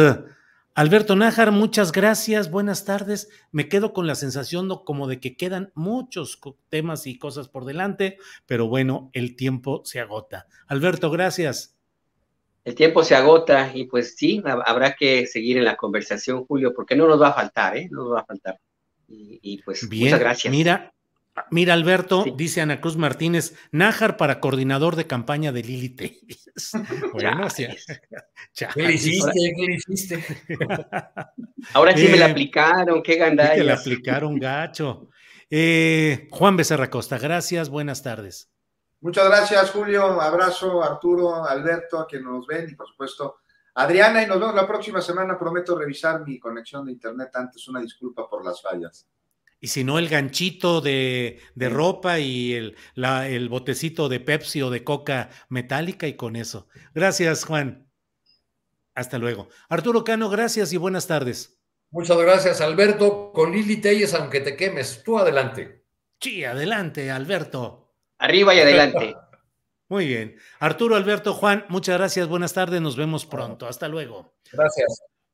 Alberto Nájar, muchas gracias, buenas tardes. Me quedo con la sensación como de que quedan muchos temas y cosas por delante, pero bueno, el tiempo se agota. Alberto, gracias. El tiempo se agota y pues sí, habrá que seguir en la conversación, Julio, porque no nos va a faltar, ¿eh? No nos va a faltar. Y pues Bien, muchas gracias. Mira, Alberto, Sí. dice Ana Cruz Martínez, Nájar para coordinador de campaña de Lili Telles. Bueno, sí. ¿Qué le hiciste? ¿Qué le hiciste? Ahora sí me la aplicaron, qué gandallas. Sí, te la aplicaron gacho. Juan Becerra Costa, gracias, buenas tardes. Muchas gracias, Julio. Abrazo, Arturo, Alberto, a quienes nos ven, y por supuesto, Adriana, y nos vemos la próxima semana. Prometo revisar mi conexión de internet antes. Una disculpa por las fallas. Y si no, el ganchito de ropa y el botecito de Pepsi o de Coca metálica, y con eso. Gracias, Juan. Hasta luego. Arturo Cano, gracias y buenas tardes. Muchas gracias, Alberto. Con Lili Telles, aunque te quemes, tú adelante. Sí, adelante, Alberto. Arriba y adelante. Muy bien. Arturo, Alberto, Juan, muchas gracias, buenas tardes, nos vemos pronto. Hasta luego. Gracias.